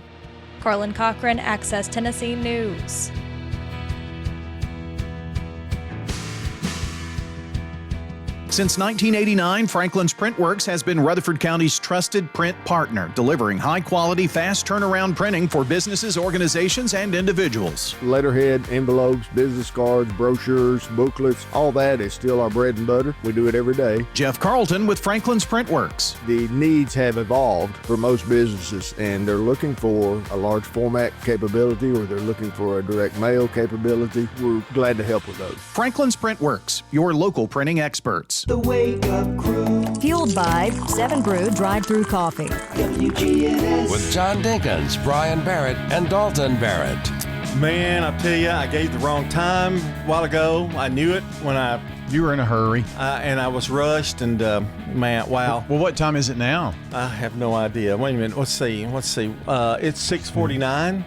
Carlin Cochran, Access Tennessee News. Since 1989, Franklin's Printworks has been Rutherford County's trusted print partner, delivering high-quality, fast turnaround printing for businesses, organizations, and individuals. Letterhead, envelopes, business cards, brochures, booklets, all that is still our bread and butter. We do it every day. Jeff Carlton with Franklin's Printworks. The needs have evolved for most businesses, and they're looking for a large format capability, or they're looking for a direct mail capability. We're glad to help with those. Franklin's Printworks, your local printing experts. The Wake Up Crew. Fueled by 7 Brew Drive-Thru Coffee. WGNS. With John Dinkins, Brian Barrett, and Dalton Barrett. Man, I tell you, I gave the wrong time a while ago. I knew it when You were in a hurry. And I was rushed, and man, wow. Well, what time is it now? I have no idea. Wait a minute. Let's see. It's 6:49.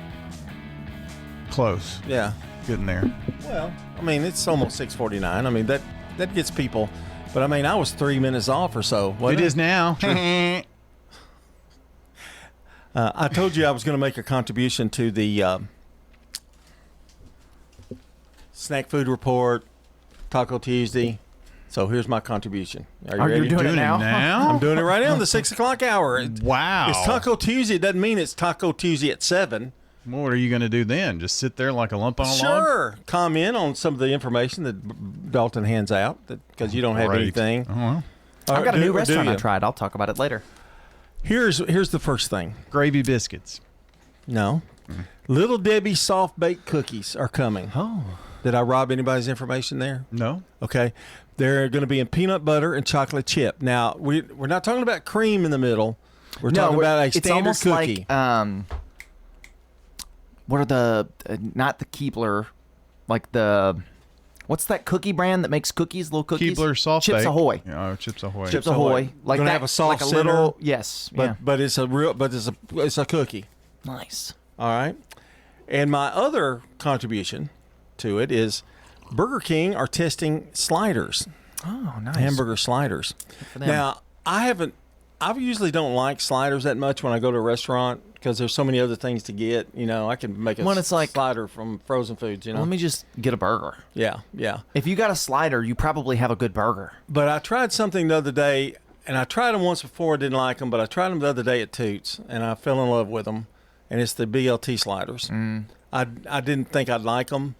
Close. Yeah. Getting there. Well, I mean, it's almost 6:49. I mean, that gets people. But I mean, I was 3 minutes off or so. It is now. I told you I was going to make a contribution to the Snack Food Report, Taco Tuesday. So here's my contribution. Are you doing it now? I'm doing it right now in the 6 o'clock hour. Wow. It's Taco Tuesday. It doesn't mean it's Taco Tuesday at 7. Well, what are you going to do then? Just sit there like a lump on a log? Sure. Comment on some of the information that Dalton hands out because you don't have anything. Oh, well. I've got a new restaurant I tried. I'll talk about it later. Here's the first thing. Gravy biscuits. No. Little Debbie soft baked cookies are coming. Oh. Did I rob anybody's information there? No. Okay. They're going to be in peanut butter and chocolate chip. Now, we're not talking about cream in the middle. We're talking about a standard cookie. Like, what are the not the Keebler, like the what's that cookie brand that makes cookies, little cookies? Keebler soft Chips bake. Ahoy. Oh, Chips Ahoy. Chips Ahoy. Like that, have a soft like a center. little, yes, but it's a cookie. Nice. All right. And my other contribution to it is Burger King are testing sliders. Oh, nice. Hamburger sliders. for them. Now, I usually don't like sliders that much when I go to a restaurant because there's so many other things to get. You know, I can make a When it's like- slider from frozen foods, you know. Let me just get a burger. Yeah, yeah. If you got a slider, you probably have a good burger. But I tried something the other day, and I tried them once before. I didn't like them, but I tried them the other day at Toots, and I fell in love with them. And it's the BLT sliders. I didn't think I'd like them,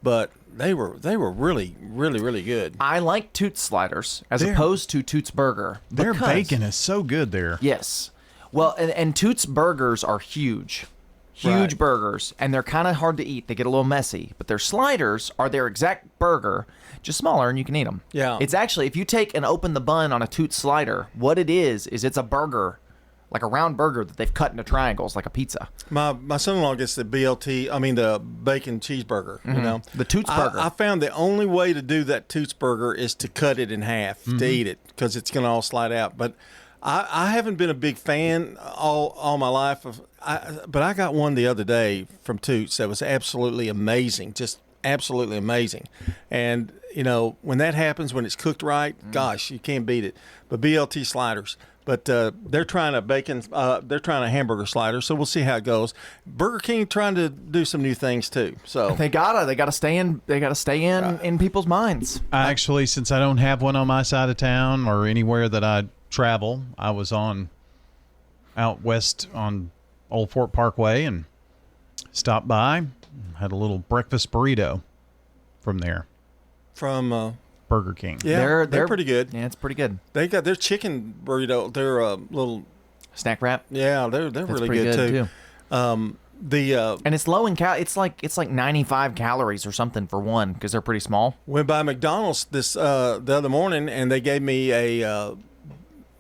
but they were really, really, really good. I like Toots sliders as They're- opposed to Toots burger. Their because- bacon is so good there. Yes. Well, and Toots burgers are huge. Huge Right. burgers, and they're kind of hard to eat. They get a little messy, but their sliders are their exact burger, just smaller, and you can eat them. Yeah. It's actually, if you take and open the bun on a Toots slider, what it is it's a burger, like a round burger that they've cut into triangles like a pizza. My son-in-law gets the the bacon cheeseburger, you know. The Toots burger. I found the only way to do that Toots burger is to cut it in half to eat it because it's going to all slide out. But I haven't been a big fan all my life but I got one the other day from Toots that was absolutely amazing, just absolutely amazing. And you know, when that happens, when it's cooked right, gosh, you can't beat it. But BLT sliders. But they're trying a hamburger slider, so we'll see how it goes. Burger King trying to do some new things too. So They gotta stay in people's minds. I actually, since I don't have one on my side of town or anywhere that I travel, I was out west on Old Fort Parkway and stopped by, had a little breakfast burrito from there. From Burger King. yeah, they're pretty good. Yeah, it's pretty good. They got their chicken burrito. Their little snack wrap. Yeah, they're really pretty good, good, too. And it's low in it's like 95 calories or something for one because they're pretty small. Went by McDonald's the other morning and they gave me a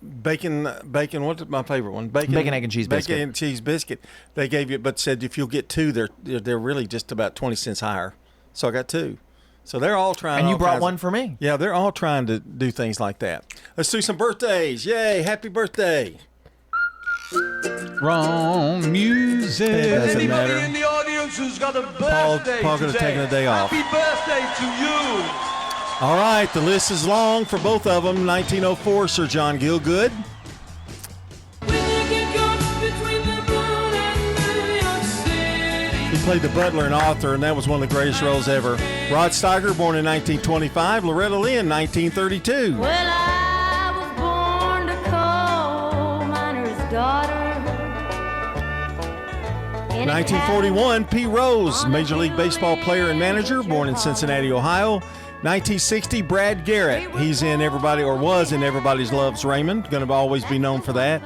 bacon. What's my favorite one? Bacon, egg, and cheese biscuit. Bacon and cheese biscuit. They gave you, but said if you'll get two, they're really just about 20 cents higher. So I got two. So they're all trying. And you all brought kinds one of- for me. Yeah, they're all trying to do things like that. Let's do some birthdays. Yay! Happy birthday. Wrong music. It doesn't Anybody matter. in the audience who's got a birthday Paul could have today, taken a day off. Happy birthday to you. All right, the list is long for both of them. 1904, Sir John Gielgud. He played the butler in Arthur, and that was one of the greatest roles ever. Rod Steiger, born in 1925. Loretta Lynn, 1932. Well, I was born a coal miner's daughter. 1941, P. Rose, Major League Baseball player and manager, born in Cincinnati, Ohio. 1960, Brad Garrett. He's in everybody, or was in Everybody Loves Raymond. Going to always be known for that.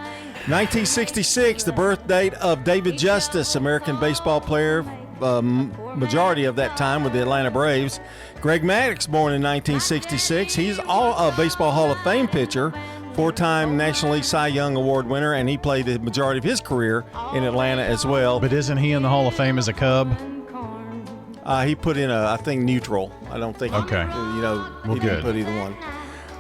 1966, the birth date of David Justice, American baseball player, majority of that time with the Atlanta Braves. Greg Maddux, born in 1966. He's a Baseball Hall of Fame pitcher, four-time National League Cy Young Award winner, and he played the majority of his career in Atlanta as well. But isn't he in the Hall of Fame as a Cub? He put in I think neutral. I don't think. Okay. He Well, didn't good. put either one.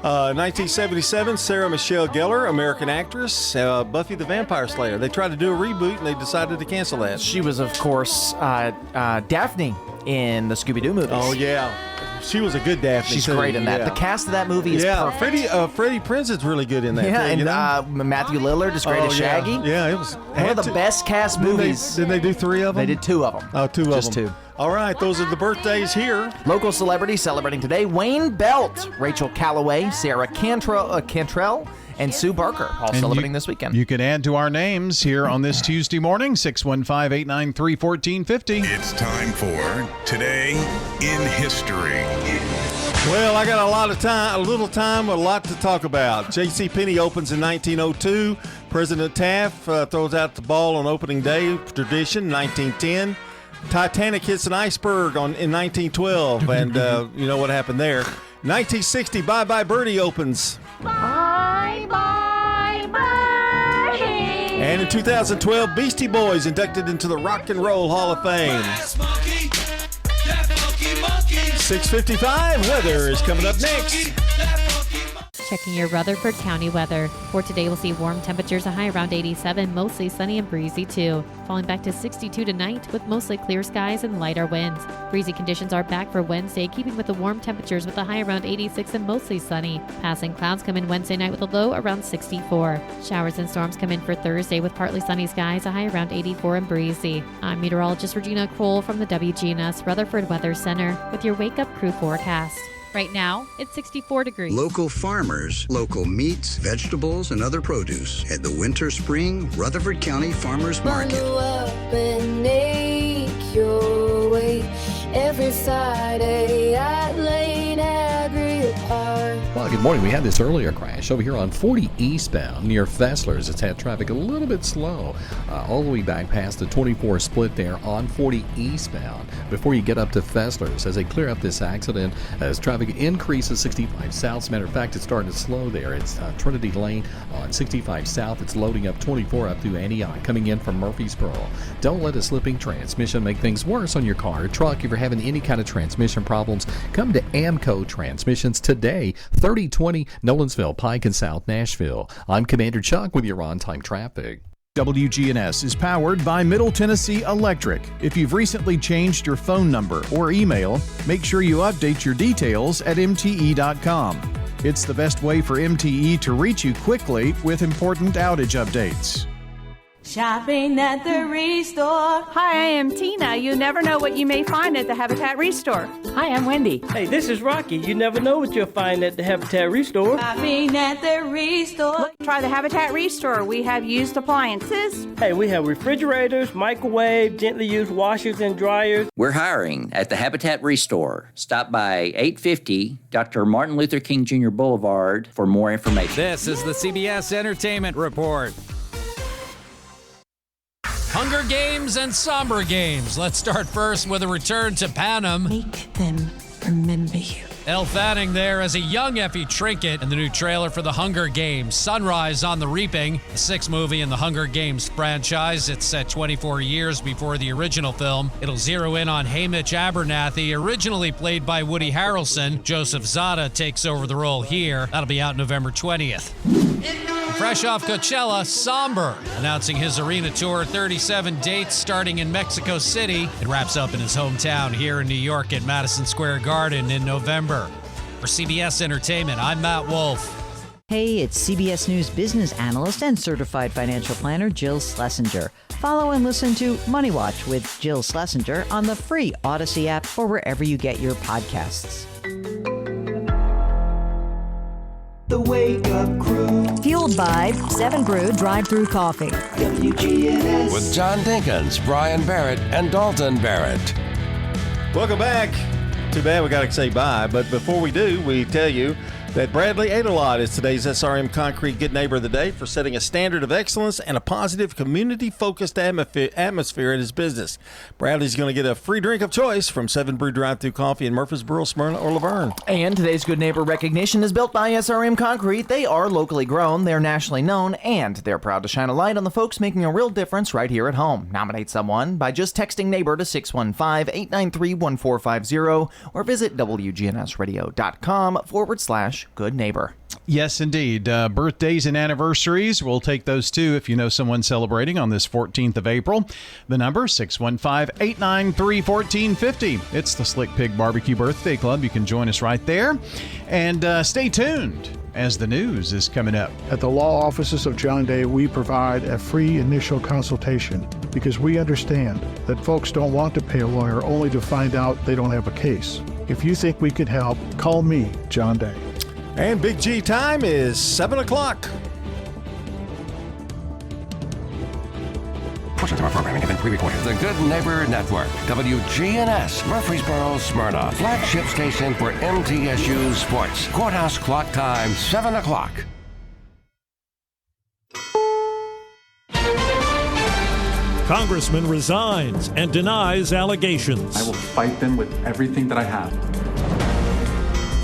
1977, Sarah Michelle Gellar, American actress, Buffy the Vampire Slayer. They tried to do a reboot and they decided to cancel that. She was, of course, Daphne in the Scooby-Doo movies. Oh yeah, she was a good Daphne. She's too. great in that. Yeah. The cast of that movie is Yeah, perfect. Freddie Prinze is really good in that. Yeah, too, and you know? Matthew Lillard is great as yeah. Shaggy. Yeah, it was One of the best cast movies. Didn't they do three of them? They did two of them. Oh, two Just of them. two. All right, those are the birthdays here. Local celebrities celebrating today: Wayne Belt, Rachel Calloway, Sarah Cantrell, and Sue Barker, all And celebrating this weekend. You can add to our names here on this Tuesday morning, 615-893-1450. It's time for Today in History. Well, I got a little time, a lot to talk about. JCPenney opens in 1902. President Taft throws out the ball on opening day, tradition, 1910. Titanic hits an iceberg in 1912, and you know what happened there. 1960, Bye Bye Birdie opens. Bye, bye, Birdie. And in 2012, Beastie Boys inducted into the Rock and Roll Hall of Fame. 6:55, weather is coming up next. Checking your Rutherford County weather. For today, we'll see warm temperatures, a high around 87, mostly sunny and breezy too. Falling back to 62 tonight with mostly clear skies and lighter winds. Breezy conditions are back for Wednesday, keeping with the warm temperatures with a high around 86 and mostly sunny. Passing clouds come in Wednesday night with a low around 64. Showers and storms come in for Thursday with partly sunny skies, a high around 84 and breezy. I'm meteorologist Regina Kroll from the WGNS Rutherford Weather Center with your Wake Up Crew forecast. Right now, it's 64 degrees. Local farmers, local meats, vegetables, and other produce at the Winter Spring Rutherford County Farmers Market. Bundle up and make your way every Friday at Lane Agri Park. Well, good morning. We had this earlier crash over here on 40 eastbound near Fessler's. It's had traffic a little bit slow all the way back past the 24 split there on 40 eastbound before you get up to Fessler's as they clear up this accident as traffic increases 65 south. As a matter of fact, it's starting to slow there. It's Trinity Lane on 65 south. It's loading up 24 up through Antioch coming in from Murfreesboro. Don't let a slipping transmission make things worse on your car or truck. If you're having any kind of transmission problems, come to Amco Transmissions today, 3020 Nolensville, Pike, and South Nashville. I'm Commander Chuck with your on-time traffic. WGNS is powered by Middle Tennessee Electric. If you've recently changed your phone number or email, make sure you update your details at MTE.com. It's the best way for MTE to reach you quickly with important outage updates. Shopping at the Restore. Hi, I am Tina. You never know what you may find at the Habitat Restore. Hi, I'm Wendy. Hey, this is Rocky. You never know what you'll find at the Habitat Restore. Shopping at the Restore. Look, try the Habitat Restore. We have used appliances. Hey, we have refrigerators, microwave, gently used washers and dryers. We're hiring at the Habitat Restore. Stop by 850 Dr. Martin Luther King Jr. Boulevard for more information. This is the CBS Entertainment Report. Hunger Games and Somber Games. Let's start first with a return to Panem. Make them remember you. Elle Fanning there as a young Effie Trinket in the new trailer for the Hunger Games, Sunrise on the Reaping, the sixth movie in the Hunger Games franchise. It's set 24 years before the original film. It'll zero in on Haymitch Abernathy, originally played by Woody Harrelson. Joseph Zada takes over the role here. That'll be out November 20th. Fresh off Coachella, Somber, announcing his arena tour, 37 dates starting in Mexico City. It wraps up in his hometown here in New York at Madison Square Garden in November. For CBS Entertainment, I'm Matt Wolf. Hey, it's CBS News business analyst and certified financial planner Jill Schlesinger. Follow and listen to Money Watch with Jill Schlesinger on the free Odyssey app or wherever you get your podcasts. The Wake Up Crew. Fueled by 7 Brew Drive-Thru Coffee. WGNS. With John Dinkins, Brian Barrett, and Dalton Barrett. Welcome back. Too bad we got to say bye, but before we do, we tell you that Bradley Adelot is today's SRM Concrete Good Neighbor of the Day for setting a standard of excellence and a positive, community-focused atmosphere in his business. Bradley's going to get a free drink of choice from 7 Brew Drive-Thru Coffee in Murfreesboro, Smyrna, or Laverne. And today's Good Neighbor recognition is built by SRM Concrete. They are locally grown, they're nationally known, and they're proud to shine a light on the folks making a real difference right here at home. Nominate someone by just texting neighbor to 615-893-1450 or visit WGNSradio.com/Good Neighbor. Yes, indeed. Birthdays and anniversaries, we'll take those too if you know someone celebrating on this 14th of April. The number, 615-893-1450. It's the Slick Pig Barbecue Birthday Club. You can join us right there. And stay tuned as the news is coming up. At the law offices of John Day, we provide a free initial consultation because we understand that folks don't want to pay a lawyer only to find out they don't have a case. If you think we could help, call me, John Day. And Big G time is 7 o'clock. Portions of our programming have been pre-recorded. The Good Neighbor Network, WGNS, Murfreesboro, Smyrna, flagship station for MTSU Sports. Courthouse clock time, 7 o'clock. Congressman resigns and denies allegations. I will fight them with everything that I have.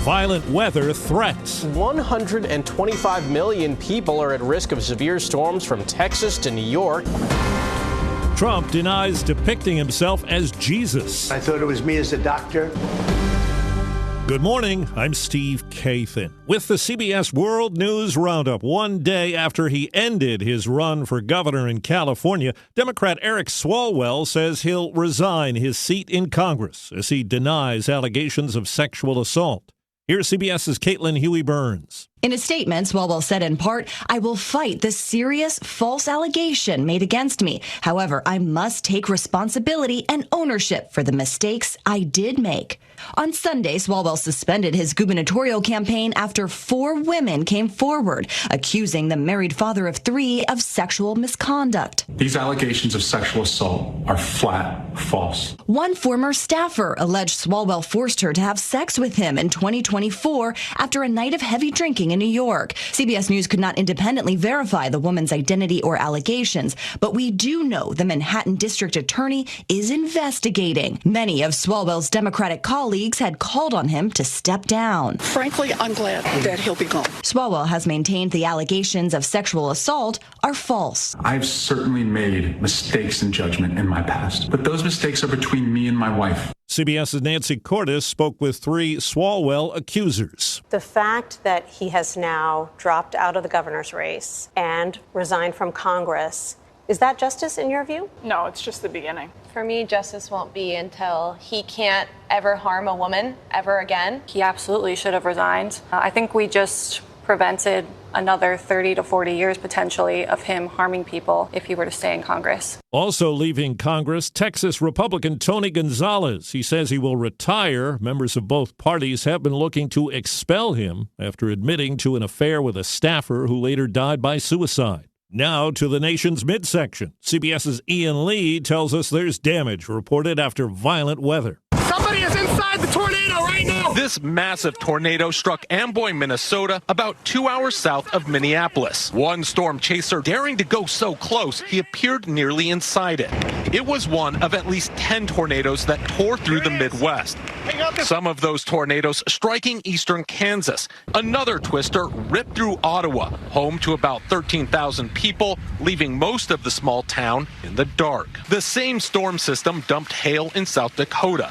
Violent weather threats. 125 million people are at risk of severe storms from Texas to New York. Trump denies depicting himself as Jesus. I thought it was me as a doctor. Good morning, I'm Steve Kathan. With the CBS World News Roundup, one day after he ended his run for governor in California, Democrat Eric Swalwell says he'll resign his seat in Congress as he denies allegations of sexual assault. Here's CBS's Caitlin Huey-Burns. In a statement, Swalwell said in part, "I will fight the serious false allegation made against me. However, I must take responsibility and ownership for the mistakes I did make." On Sunday, Swalwell suspended his gubernatorial campaign after 4 women came forward, accusing the married father of 3 of sexual misconduct. These allegations of sexual assault are flat false. One former staffer alleged Swalwell forced her to have sex with him in 2024 after a night of heavy drinking in New York. CBS News could not independently verify the woman's identity or allegations, but we do know the Manhattan District Attorney is investigating. Many of Swalwell's Democratic colleagues had called on him to step down. Frankly, I'm glad that he'll be gone. Swalwell has maintained the allegations of sexual assault are false. I've certainly made mistakes in judgment in my past, but those mistakes are between me and my wife. CBS's Nancy Cordes spoke with 3 Swalwell accusers. The fact that he has now dropped out of the governor's race and resigned from Congress, is that justice in your view? No, it's just the beginning. For me, justice won't be until he can't ever harm a woman ever again. He absolutely should have resigned. I think we just prevented another 30 to 40 years potentially of him harming people if he were to stay in Congress. Also leaving Congress, Texas Republican Tony Gonzalez. He says he will retire. Members of both parties have been looking to expel him after admitting to an affair with a staffer who later died by suicide. Now to the nation's midsection. CBS's Ian Lee tells us there's damage reported after violent weather. Somebody is inside the tornado right now. This massive tornado struck Amboy, Minnesota, about 2 hours south of Minneapolis. One storm chaser daring to go so close, he appeared nearly inside it. It was one of at least 10 tornadoes that tore through the Midwest. Some of those tornadoes striking eastern Kansas. Another twister ripped through Ottawa, home to about 13,000 people, leaving most of the small town in the dark. The same storm system dumped hail in South Dakota.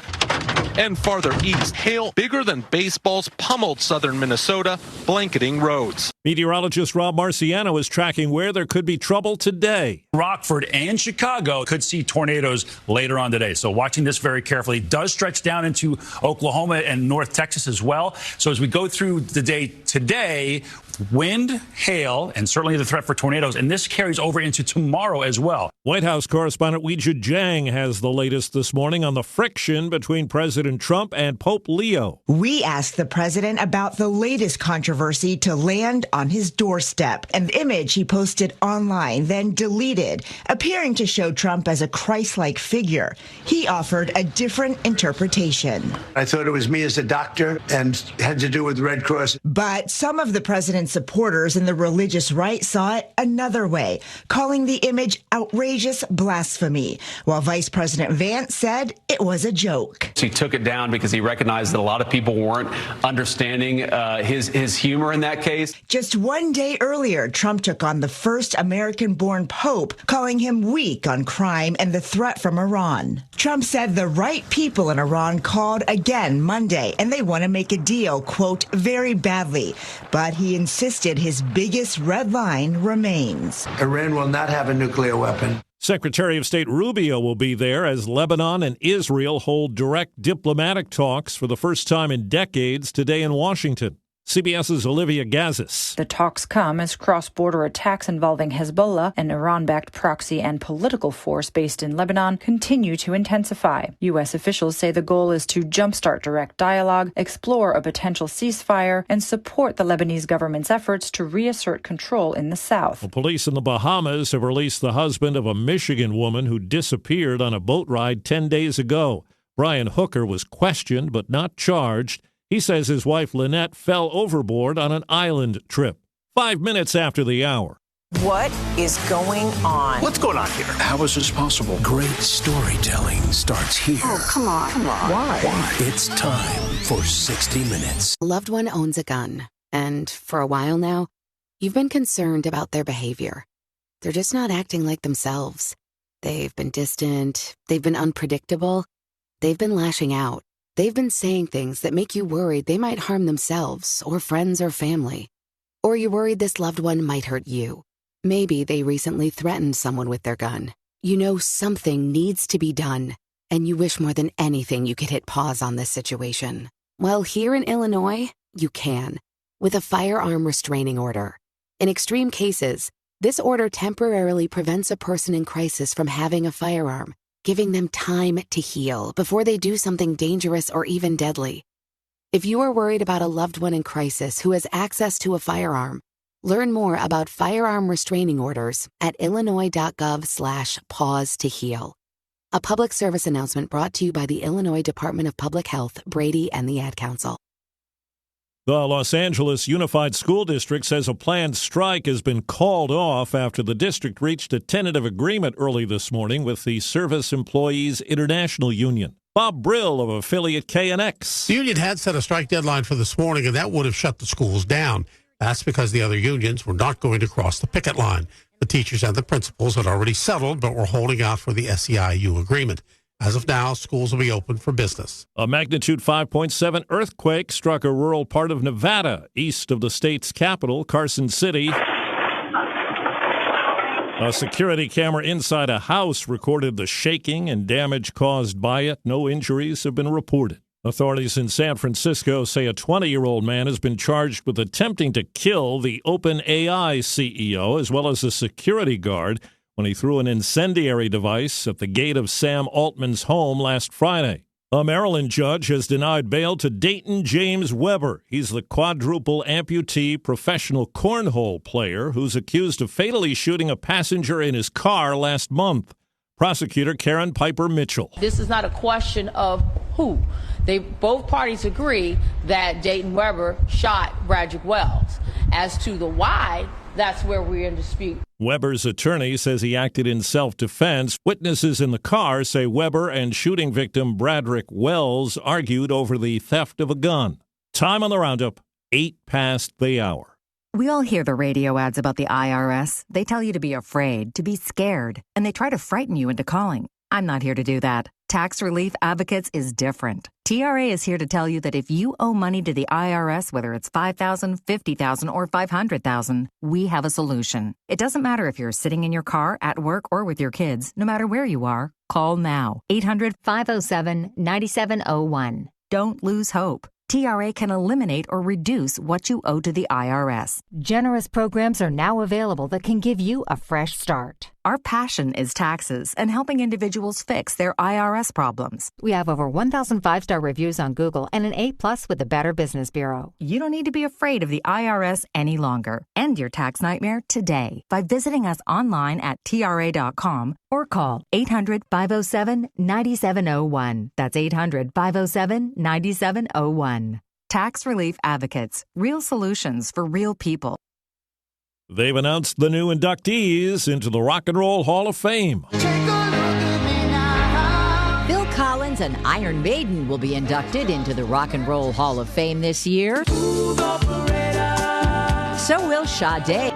And farther east, hail bigger than baseballs pummeled southern Minnesota, blanketing roads. Meteorologist Rob Marciano is tracking where there could be trouble today. Rockford and Chicago could see tornadoes later on today. So watching this very carefully. It does stretch down into Oklahoma and North Texas as well. So as we go through the day today, wind, hail, and certainly the threat for tornadoes. And this carries over into tomorrow as well. White House correspondent Weijia Jiang has the latest this morning on the friction between President Trump and Pope Leo. We asked the president about the latest controversy to land on his doorstep. An image he posted online, then deleted, appearing to show Trump as a Christ-like figure. He offered a different interpretation. I thought it was me as a doctor and had to do with the Red Cross. But some of the president's supporters in the religious right saw it another way, calling the image outrageous blasphemy, while Vice President Vance said it was a joke. He took it down because he recognized that a lot of people weren't understanding his humor in that case. Just one day earlier, Trump took on the first American-born pope, calling him weak on crime and the threat from Iran. Trump said the right people in Iran called again Monday, and they want to make a deal, quote, very badly. But he insisted his biggest red line remains. Iran will not have a nuclear weapon. Secretary of State Rubio will be there as Lebanon and Israel hold direct diplomatic talks for the first time in decades today in Washington. CBS's Olivia Gazis. The talks come as cross-border attacks involving Hezbollah, an Iran-backed proxy and political force based in Lebanon, continue to intensify. U.S. officials say the goal is to jumpstart direct dialogue, explore a potential ceasefire, and support the Lebanese government's efforts to reassert control in the south. Well, police in the Bahamas have released the husband of a Michigan woman who disappeared on a boat ride 10 days ago. Brian Hooker was questioned but not charged. He says his wife Lynette fell overboard on an island trip 5 minutes after the hour. What is going on? What's going on here? How is this possible? Great storytelling starts here. Oh, come on. Why? It's time for 60 Minutes. A loved one owns a gun, and for a while now, you've been concerned about their behavior. They're just not acting like themselves. They've been distant. They've been unpredictable. They've been lashing out. they've been saying things that make you worried they might harm themselves or friends or family. Or you're worried this loved one might hurt you. Maybe they recently threatened someone with their gun. You know something needs to be done, and you wish more than anything you could hit pause on this situation. Well, here in Illinois, you can, with a firearm restraining order. In extreme cases, this order temporarily prevents a person in crisis from having a firearm, giving them time to heal before they do something dangerous or even deadly. If you are worried about a loved one in crisis who has access to a firearm, learn more about firearm restraining orders at illinois.gov/pause to heal. A public service announcement brought to you by the Illinois Department of Public Health, Brady, and the Ad Council. The Los Angeles Unified School District says a planned strike has been called off after the district reached a tentative agreement early this morning with the Service Employees International Union. Bob Brill of affiliate KNX. The union had set a strike deadline for this morning, and that would have shut the schools down. That's because the other unions were not going to cross the picket line. The teachers and the principals had already settled, but were holding out for the SEIU agreement. As of now, schools will be open for business. A magnitude 5.7 earthquake struck a rural part of Nevada, east of the state's capital, Carson City. A security camera inside a house recorded the shaking and damage caused by it. No injuries have been reported. Authorities in San Francisco say a 20-year-old man has been charged with attempting to kill the OpenAI CEO as well as a security guard when he threw an incendiary device at the gate of Sam Altman's home last Friday. A Maryland judge has denied bail to Dayton James Weber. He's the quadruple amputee professional cornhole player who's accused of fatally shooting a passenger in his car last month. Prosecutor Karen Piper Mitchell. This is not a question of who. Both parties agree that Dayton Weber shot Bradrick Wells. As to the why, that's where we're in dispute. Weber's attorney says he acted in self-defense. Witnesses in the car say Weber and shooting victim Bradrick Wells argued over the theft of a gun. Time on the roundup, 8 past the hour. We all hear the radio ads about the IRS. They tell you to be afraid, to be scared, and they try to frighten you into calling. I'm not here to do that. Tax Relief Advocates is different. TRA is here to tell you that if you owe money to the IRS, whether it's $5,000, $50,000, or $500,000, we have a solution. It doesn't matter if you're sitting in your car, at work, or with your kids. No matter where you are, call now. 800-507-9701. Don't lose hope. TRA can eliminate or reduce what you owe to the IRS. Generous programs are now available that can give you a fresh start. Our passion is taxes and helping individuals fix their IRS problems. We have over 1,000 5-star reviews on Google and an A+ with the Better Business Bureau. You don't need to be afraid of the IRS any longer. End your tax nightmare today by visiting us online at TRA.com or call 800-507-9701. That's 800-507-9701. Tax Relief Advocates. Real solutions for real people. They've announced the new inductees into the Rock and Roll Hall of Fame. Phil Collins and Iron Maiden will be inducted into the Rock and Roll Hall of Fame this year. So will Sade.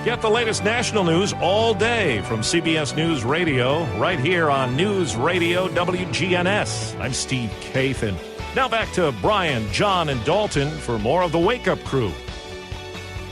Get the latest national news all day from CBS News Radio, right here on News Radio WGNS. I'm Steve Kathan. Now back to Brian, John, and Dalton for more of the Wake Up Crew.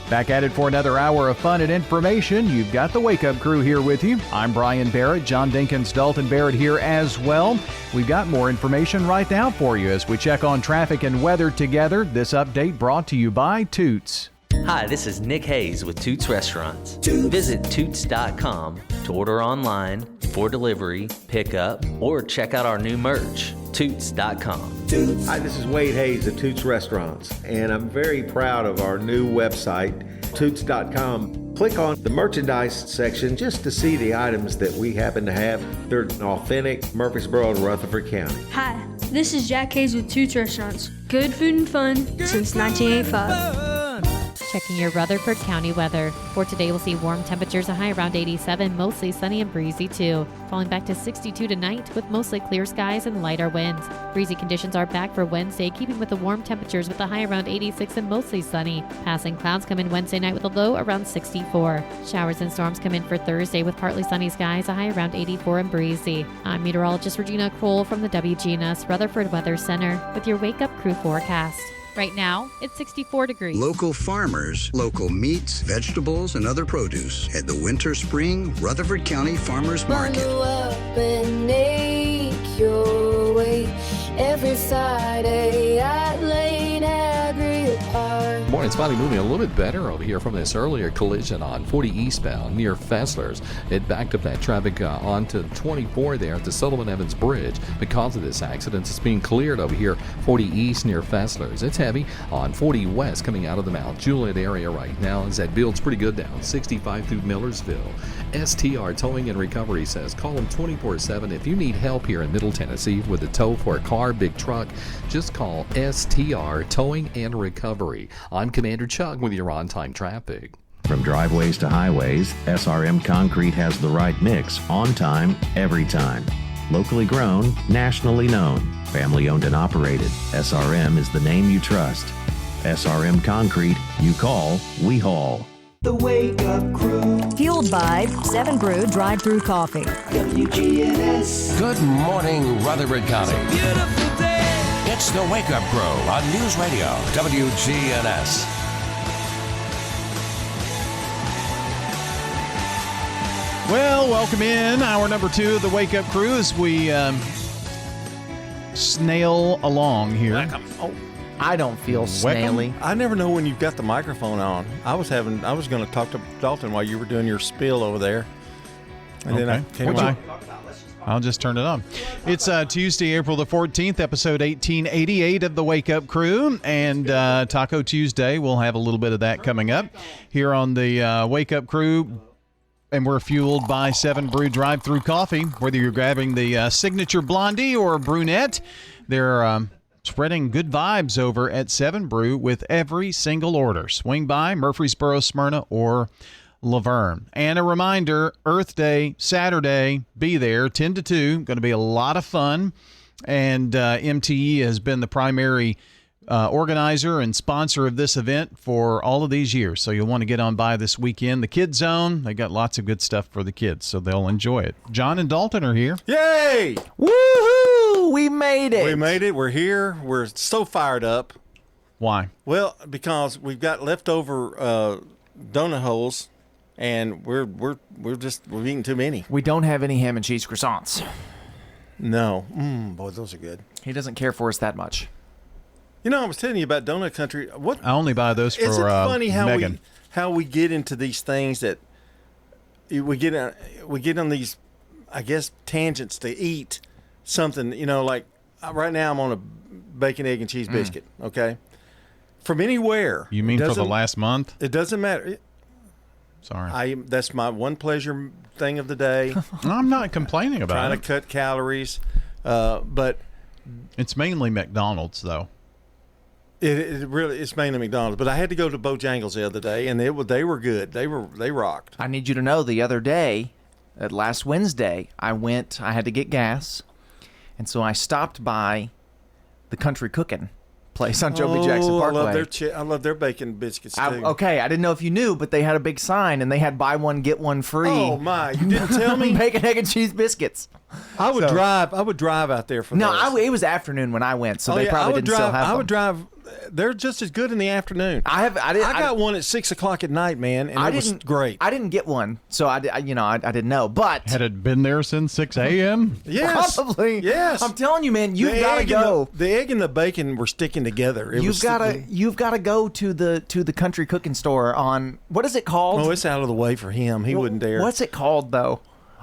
Back at it for another hour of fun and information. You've got the Wake Up Crew here with you. I'm Brian Barrett, John Dinkins, Dalton Barrett here as well. We've got more information right now for you as we check on traffic and weather together. This update brought to you by Toots. Hi, this is Nick Hayes with Toots Restaurants. Visit Toots.com to order online, for delivery, pickup, or check out our new merch. Toots.com. Hi, this is Wade Hayes at Toots Restaurants, and I'm very proud of our new website, Toots.com. Click on the merchandise section just to see the items that we happen to have. They're authentic Murfreesboro and Rutherford County. Hi, this is Jack Hayes with Toots Restaurants. Good food and fun since 1985. Checking your Rutherford County weather. For today, we'll see warm temperatures, a high around 87, mostly sunny and breezy too. Falling back to 62 tonight with mostly clear skies and lighter winds. Breezy conditions are back for Wednesday, keeping with the warm temperatures with a high around 86 and mostly sunny. Passing clouds come in Wednesday night with a low around 64. Showers and storms come in for Thursday with partly sunny skies, a high around 84 and breezy. I'm meteorologist Regina Kroll from the WGNS Rutherford Weather Center with your Wake Up Crew forecast. Right now, it's 64 degrees. Local farmers, local meats, vegetables, and other produce at the Winter Spring Rutherford County Farmers Market. Bundle up and make your way every Friday at Lane Agri Park. Morning, it's finally moving a little bit better over here from this earlier collision on 40 eastbound near Fesslers. It backed up that traffic onto 24 there at the Sullivan Evans Bridge. Because of this accident, it's being cleared over here 40 east near Fesslers. It's heavy on 40 west coming out of the Mount Juliet area right now as that builds pretty good down 65 through Millersville. STR Towing and Recovery says call them 24/7 if you need help here in Middle Tennessee with a tow for a car, big truck. Just call STR Towing and Recovery. I'm Commander Chuck with your on-time traffic. From driveways to highways, SRM Concrete has the right mix, on time, every time. Locally grown, nationally known, family owned and operated. SRM is the name you trust. SRM Concrete, you call, we haul. The Wake Up Crew. Fueled by 7 Brew Drive-Thru Coffee. WGNS. Good morning, Rutherford County. Beautiful day. It's the Wake Up Crew on News Radio WGNS. Well, welcome in. Hour number 2 of the Wake Up Crew as we snail along here. I don't feel snaily. I never know when you've got the microphone on. I was going to talk to Dalton while you were doing your spiel over there. And then I came on. I'll just turn it on. It's Tuesday, April the 14th, episode 1888 of the Wake Up Crew. And Taco Tuesday, we'll have a little bit of that coming up here on the Wake Up Crew. And we're fueled by 7 Brew Drive-Thru Coffee. Whether you're grabbing the signature blondie or brunette, they're spreading good vibes over at 7 Brew with every single order. Swing by Murfreesboro, Smyrna, or Laverne. And a reminder, Earth Day, Saturday, be there, 10 to 2. Going to be a lot of fun. And MTE has been the primary organizer and sponsor of this event for all of these years. So you'll want to get on by this weekend. The Kids Zone, they got lots of good stuff for the kids, so they'll enjoy it. John and Dalton are here. Yay! Woohoo! We made it. We made it. We're here. We're so fired up. Why? Well, because we've got leftover donut holes, and we've eaten too many. We don't have any ham and cheese croissants. No. Boy, those are good. He doesn't care for us that much. You know, I was telling you about Donut Country. What? I only buy those for Is it funny how we get into these things that we get on these, I guess, tangents to eat something. You know, like right now I'm on a bacon, egg, and cheese biscuit. Okay, from anywhere. You mean for the last month? It doesn't matter. Sorry, that's my one pleasure thing of the day. I'm not complaining about trying to cut calories, but it's mainly McDonald's though. It's mainly McDonald's, but I had to go to Bojangles the other day, and they were good. They rocked. I need you to know the other day, last Wednesday, I had to get gas, and so I stopped by the Country Cooking place on Joby Jackson Parkway. I love their bacon biscuits too. Okay, I didn't know if you knew, but they had a big sign, and they had buy one get one free. Oh my! You didn't tell me. Bacon, egg, and cheese biscuits. I would drive out there for those. No, it was afternoon when I went, so they probably didn't still have them. I would drive. They're just as good in the afternoon. I got one at 6 o'clock at night, man, and it was great. I didn't get one, so I didn't know. But had it been there since 6 a.m.? Yes, probably. Yes, I'm telling you, man, you've got to go. The egg and the bacon were sticking together. You've got to go to the Country Cooking store on what is it called? Oh, it's out of the way for him. He wouldn't dare. What's it called though?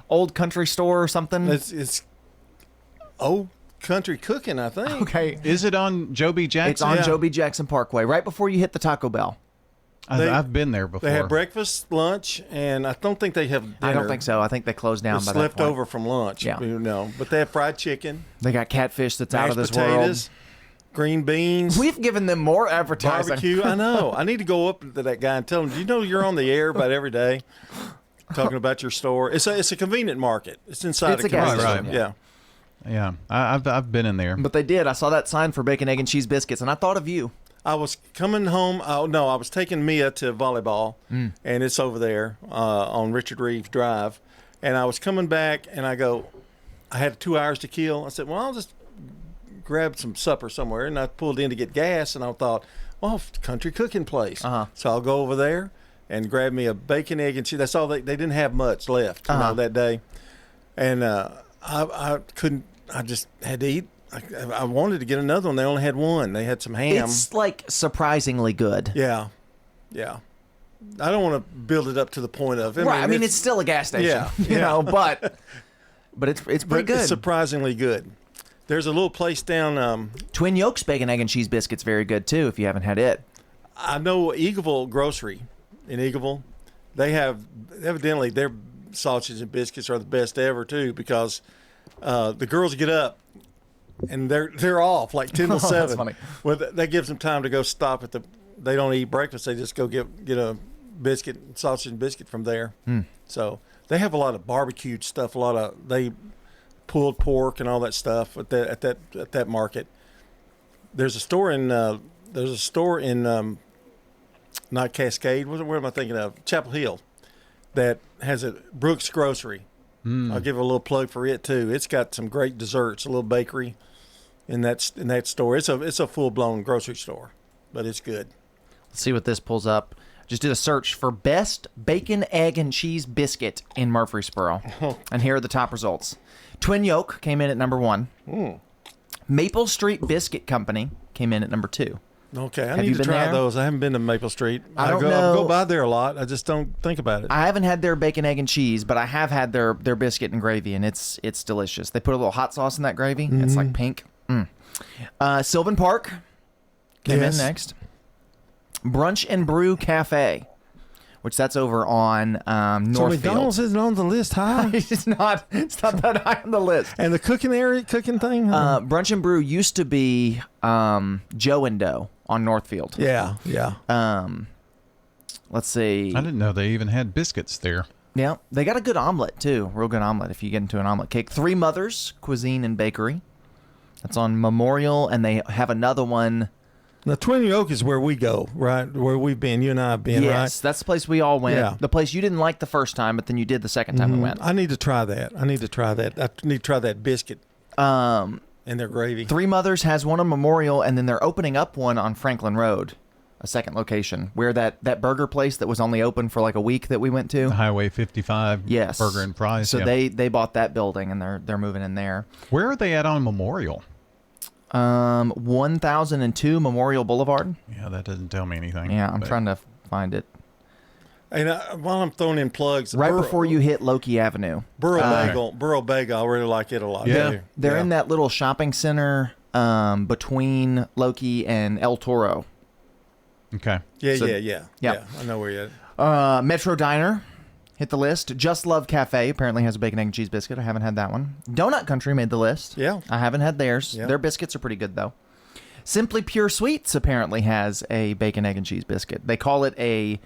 Old Country Store or something? It's Old Country Cooking, I think. Okay. Is it on Joby Jackson? It's on Joby Jackson Parkway, right before you hit the Taco Bell. I've been there before. They have breakfast, lunch, and I don't think they have dinner. I don't think so. I think they closed down by that point. It's left over from lunch. Yeah. You know, but they have fried chicken. They got catfish that's out of this potatoes, world. green beans. We've given them more advertising. Barbecue. I know. I need to go up to that guy and tell him, do you know you're on the air about every day talking about your store? It's a convenient market. It's inside a gas station. Right. Yeah. I've been in there. But they did. I saw that sign for bacon, egg, and cheese biscuits, and I thought of you. I was coming home. I was taking Mia to volleyball, and it's over there on Richard Reeve Drive. And I was coming back, and I had 2 hours to kill. I said, well, I'll just grab some supper somewhere. And I pulled in to get gas, and I thought, well, country cooking place. So I'll go over there and grab me a bacon, egg, and cheese. That's all. They didn't have much left that day. And I couldn't. I just had to eat. I wanted to get another one. They only had one. They had some ham. It's like surprisingly good. Yeah. I don't want to build it up to the point of. I mean, it's still a gas station. Yeah. You know, but it's pretty good. It's surprisingly good. There's a little place down. Twin Yolks bacon, egg, and cheese biscuits very good too. If you haven't had it, I know Eagleville Grocery in Eagleville. They have evidently their sausage and biscuits are the best ever too, because the girls get up and they're off like 10 to 7. That's funny. Well, that gives them time to go stop at the. They don't eat breakfast. They just go get a biscuit, sausage and biscuit from there. So they have a lot of barbecued stuff. They pulled pork and all that stuff at that market. There's a store in not Cascade. Where am I thinking of? Chapel Hill, that has a Brooks Grocery. I'll give a little plug for it too. It's got some great desserts, a little bakery in that store. It's a full-blown grocery store, but it's good. Let's see what this pulls up. Just did a search for best bacon, egg, and cheese biscuit in Murfreesboro. And here are the top results. Twin Yolk came in at number 1. Maple Street Biscuit Company came in at number 2. Okay, I need to try those. I haven't been to Maple Street. I go by there a lot. I just don't think about it. I haven't had their bacon, egg, and cheese, but I have had their biscuit and gravy, and it's delicious. They put a little hot sauce in that gravy. It's like pink. Sylvan Park came in next. Brunch and Brew Cafe, which that's over on Northfield. So McDonald's isn't on the list high? It's not that high on the list. And the cooking thing? Brunch and Brew used to be Joe and Dough on Northfield. Yeah. Let's see. I didn't know they even had biscuits there. Yeah, they got a good omelet too. Real good omelet if you get into an omelet cake. Three Mothers Cuisine and Bakery. That's on Memorial, and they have another one. Now, Twin Yolk is where we go, right? Where we've been. You and I have been, right? Yes, that's the place we all went. Yeah. The place you didn't like the first time, but then you did the second time we went. I need to try that. I need to try that biscuit and their gravy. Three Mothers has one on Memorial, and then they're opening up one on Franklin Road, a second location, where that burger place that was only open for like a week that we went to. Highway 55 Burger and Fries. So they bought that building, and they're moving in there. Where are they at on Memorial? 1002 Memorial Boulevard. Yeah, that doesn't tell me anything. Yeah, I'm trying to find it. And while I'm throwing in plugs, before you hit Loki Avenue, Burrow Bagel, I really like it a lot. Yeah, they're in that little shopping center between Loki and El Toro. Okay. Yeah. I know where you're at. Metro Diner hit the list. Just Love Cafe apparently has a bacon, egg, and cheese biscuit. I haven't had that one. Donut Country made the list. Yeah. I haven't had theirs. Yeah. Their biscuits are pretty good, though. Simply Pure Sweets apparently has a bacon, egg, and cheese biscuit. They call it a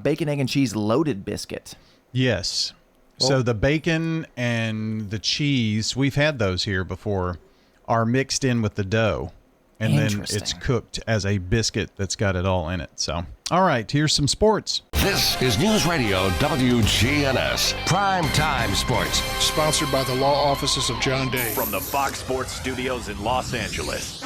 bacon, egg, and cheese loaded biscuit. Yes. So the bacon and the cheese, we've had those here before, are mixed in with the dough. And then it's cooked as a biscuit that's got it all in it. So, all right, here's some sports. This is News Radio WGNS Prime Time Sports. Sponsored by the law offices of John Day. From the Fox Sports Studios in Los Angeles.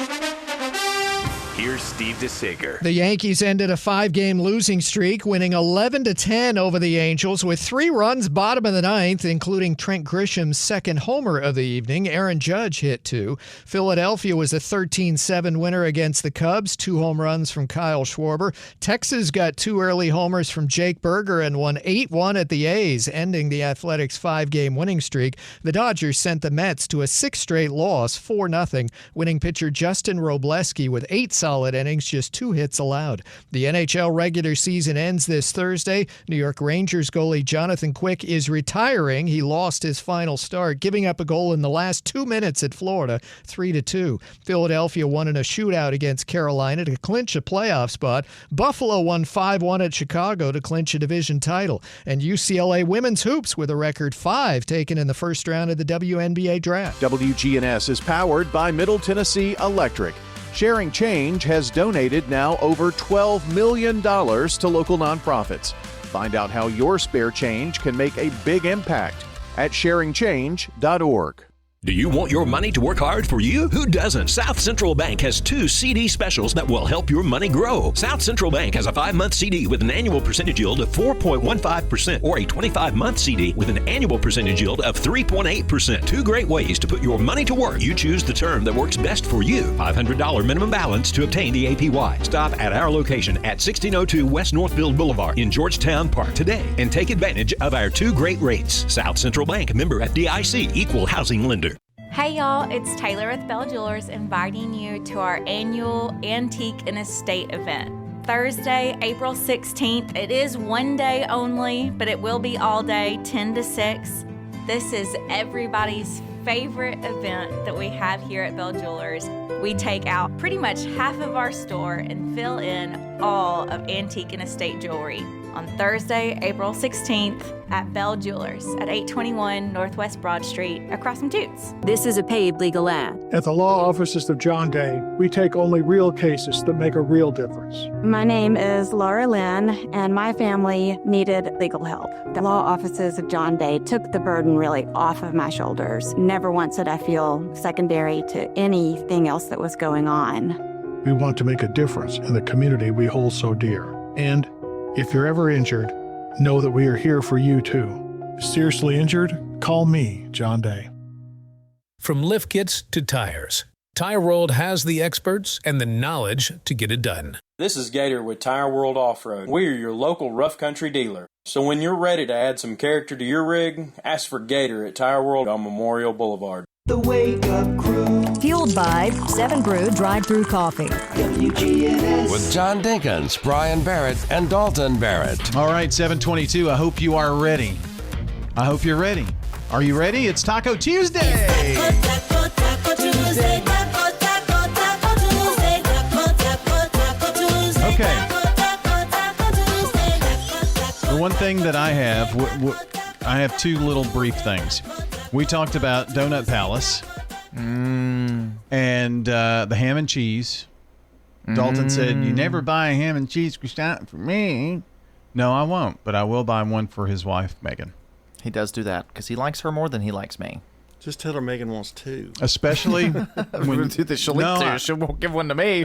Here's Steve DeSager. The Yankees ended a 5-game losing streak, winning 11-10 over the Angels with 3 runs bottom of the ninth, including Trent Grisham's second homer of the evening. Aaron Judge hit 2. Philadelphia was a 13-7 winner against the Cubs, 2 home runs from Kyle Schwarber. Texas got 2 early homers from Jake Berger and won 8-1 at the A's, ending the Athletics' 5-game winning streak. The Dodgers sent the Mets to a 6th straight loss, 4-0, winning pitcher Justin Robleski with 8 solid solid innings, just 2 hits allowed. The NHL regular season ends this Thursday. New York Rangers goalie Jonathan Quick is retiring. He lost his final start, giving up a goal in the last 2 minutes at Florida, 3-2. Philadelphia won in a shootout against Carolina to clinch a playoff spot. Buffalo won 5-1 at Chicago to clinch a division title. And UCLA women's hoops with a record 5 taken in the first round of the WNBA draft. WGNS is powered by Middle Tennessee Electric. Sharing Change has donated now over $12 million to local nonprofits. Find out how your spare change can make a big impact at sharingchange.org. Do you want your money to work hard for you? Who doesn't? South Central Bank has 2 CD specials that will help your money grow. South Central Bank has a 5-month CD with an annual percentage yield of 4.15% or a 25-month CD with an annual percentage yield of 3.8%. 2 great ways to put your money to work. You choose the term that works best for you. $500 minimum balance to obtain the APY. Stop at our location at 1602 West Northfield Boulevard in Georgetown Park today and take advantage of our 2 great rates. South Central Bank, member FDIC, equal housing lender. Hey y'all, it's Taylor with Bell Jewelers inviting you to our annual Antique and Estate event. Thursday, April 16th. It is one day only, but it will be all day, 10 to 6. This is everybody's favorite event that we have here at Bell Jewelers. We take out pretty much half of our store and fill in all of antique and estate jewelry on Thursday, April 16th at Bell Jewelers at 821 Northwest Broad Street across from Toots. This is a paid legal ad. At the law offices of John Day, we take only real cases that make a real difference. My name is Laura Lynn, and my family needed legal help. The law offices of John Day took the burden really off of my shoulders. Never once did I feel secondary to anything else that was going on. We want to make a difference in the community we hold so dear. And if you're ever injured, know that we are here for you too. Seriously injured? Call me, John Day. From lift kits to tires, Tire World has the experts and the knowledge to get it done. This is Gator with Tire World Off-Road. We are your local rough country dealer. So when you're ready to add some character to your rig, ask for Gator at Tire World on Memorial Boulevard. The Wake Up Crew. Fueled by 7 Brew Drive-Thru Coffee. WGNS. With John Dinkins, Brian Barrett, and Dalton Barrett. All right, 722. I hope you are ready. I hope you're ready. Are you ready? It's Taco Tuesday. Okay. The one thing that I have, I have 2 little brief things. We talked about Donut Palace and the ham and cheese. Dalton said, "You never buy a ham and cheese croissant for me." No, I won't, but I will buy one for his wife, Megan. He does do that because he likes her more than he likes me. Just tell her Megan wants 2. Especially when she won't give one to me.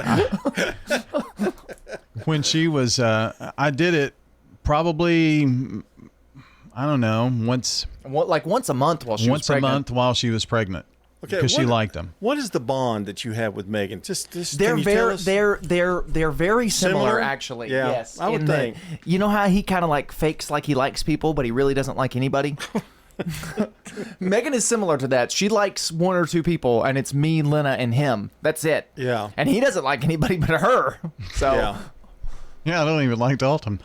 When she was, I did it probably, I don't know, once a month while she was pregnant. Once a month while she was pregnant. Okay, because she liked them. What is the bond that you have with Megan? They're very similar, actually. Yeah, yes, I would think. You know how he kind of like fakes like he likes people, but he really doesn't like anybody. Megan is similar to that. She likes 1 or 2 people, and it's me, Lena, and him. That's it. Yeah. And he doesn't like anybody but her. So. Yeah, I don't even like Dalton.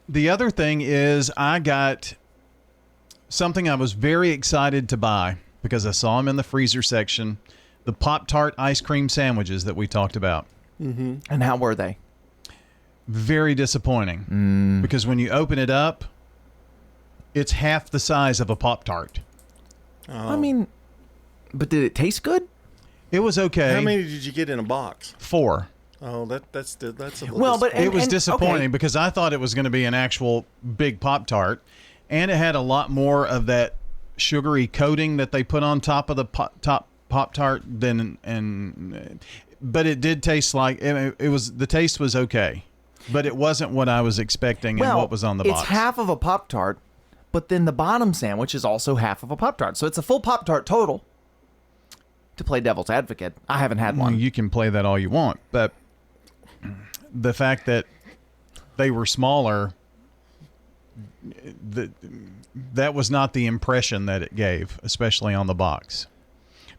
The other thing is I got something I was very excited to buy because I saw them in the freezer section, the Pop-Tart ice cream sandwiches that we talked about. Mm-hmm. And how were they? Very disappointing because when you open it up, it's half the size of a Pop-Tart. Oh. I mean, but did it taste good? It was okay. How many did you get in a box? 4. Oh, that's a well, but it was disappointing because I thought it was going to be an actual big Pop-Tart, and it had a lot more of that sugary coating that they put on top of the Pop-Tart but it did taste like it was. The taste was okay, but it wasn't what I was expecting and what was on the box. It's half of a Pop-Tart, but then the bottom sandwich is also half of a Pop-Tart, so it's a full Pop-Tart total. To play devil's advocate, I haven't had one. You can play that all you want, but the fact that they were smaller, that was not the impression that it gave, especially on the box.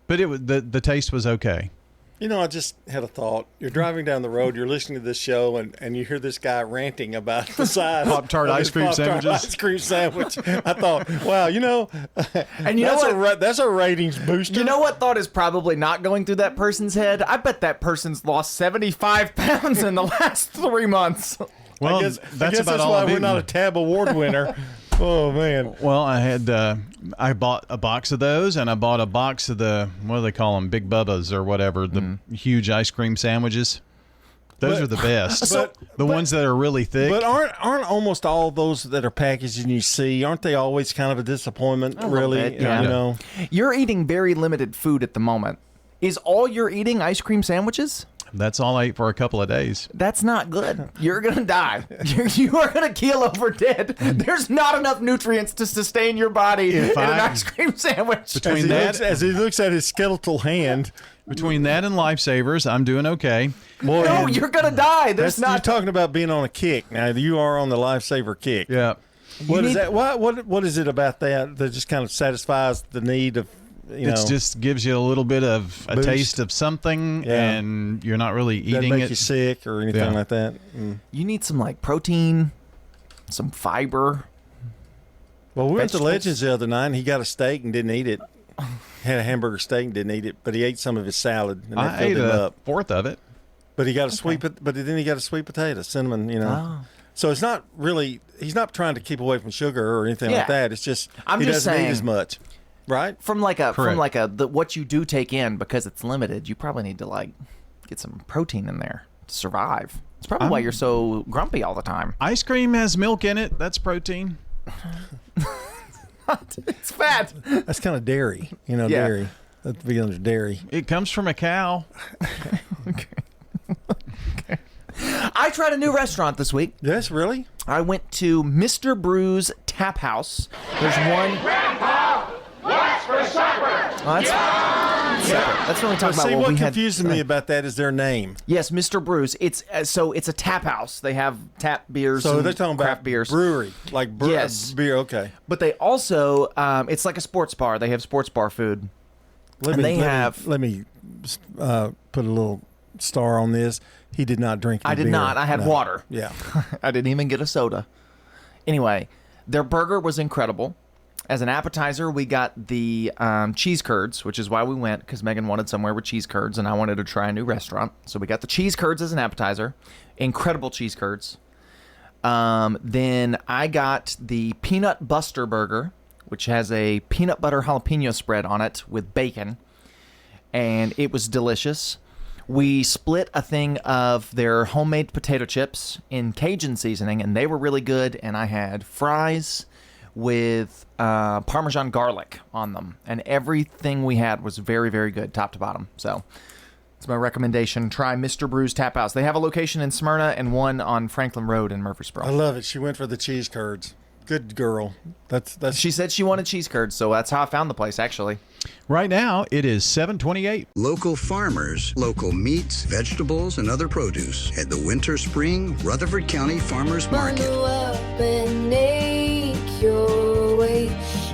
But it was the taste was okay. You know, I just had a thought. You're driving down the road, you're listening to this show, and you hear this guy ranting about the size Pop-Tart of ice his cream Pop-Tart sandwiches. ice cream sandwich. I thought, wow, And you know what? That's a ratings booster. You know what thought is probably not going through that person's head? I bet that person's lost 75 pounds in the last 3 months. Well, I guess that's about that's all why I've we're not a eaten. Tab Award winner. Oh, man. Well, I bought a box of those, and I bought a box of the, what do they call them, Big Bubba's or whatever, the huge ice cream sandwiches. Those are the best. The ones that are really thick. But aren't almost all those that are packaged and you see, aren't they always kind of a disappointment, really? Bit, yeah. You know? You're eating very limited food at the moment. Is all you're eating ice cream sandwiches? That's all I ate for a couple of days. That's not good. You're going to die. You are going to keel over dead. There's not enough nutrients to sustain your body in an ice cream sandwich. As he looks at his skeletal hand. Between that and Lifesavers, I'm doing okay. Boy, no, you're going to die. There's You're not. talking about being on a kick. Now, you are on the Lifesaver kick. Yeah. What is that? What is it about that just kind of satisfies the need of, It just gives you a little bit of a Boost. taste of something, and you're not really doesn't eating make it. you sick or anything like that? You need some protein, some fiber. Well, we went to Vegetables. Legends the other night, and he got a steak and didn't eat it. Had a hamburger steak and didn't eat it, but he ate some of his salad and that I filled ate him a up. fourth of it. But he got then he got a sweet potato, cinnamon, So it's not really, he's not trying to keep away from sugar or anything like that. It's just I'm he just doesn't saying, eat as much, right? From what you do take in, because it's limited, you probably need to get some protein in there to survive. It's probably why you're so grumpy all the time. Ice cream has milk in it. That's protein. It's fat. That's kind of dairy, dairy. That'd be under dairy. It comes from a cow. I tried a new restaurant this week. Yes, really? I went to Mr. Brew's Tap House. There's one. Grandpa, what's for supper? Oh, that's separate. That's what we talk about. See, what we confuses me about that is their name. Yes, Mr. Brew's. It's a tap house. They have tap beers. So and they're talking craft about beers. brewery, like yes, beer. Okay, but they also it's like a sports bar. They have sports bar food. let me put a little star on this. He did not drink any I did beer. not. I had No. water. Yeah. I didn't even get a soda. Anyway, their burger was incredible. As an appetizer, we got the cheese curds, which is why we went, because Megan wanted somewhere with cheese curds, and I wanted to try a new restaurant. So we got the cheese curds as an appetizer. Incredible cheese curds. Then I got the Peanut Buster Burger, which has a peanut butter jalapeno spread on it with bacon. And it was delicious. We split a thing of their homemade potato chips in Cajun seasoning, and they were really good. And I had fries with Parmesan garlic on them. And everything we had was very, very good, top to bottom. So it's my recommendation. Try Mr. Brew's Tap House. They have a location in Smyrna and one on Franklin Road in Murfreesboro. I love it. She went for the cheese curds. Good girl. That's. She said she wanted cheese curds, so that's how I found the place, actually. Right now, it is 7:28. Local farmers, local meats, vegetables, and other produce at the Winter Spring Rutherford County Farmers Market. Bundle up and make your way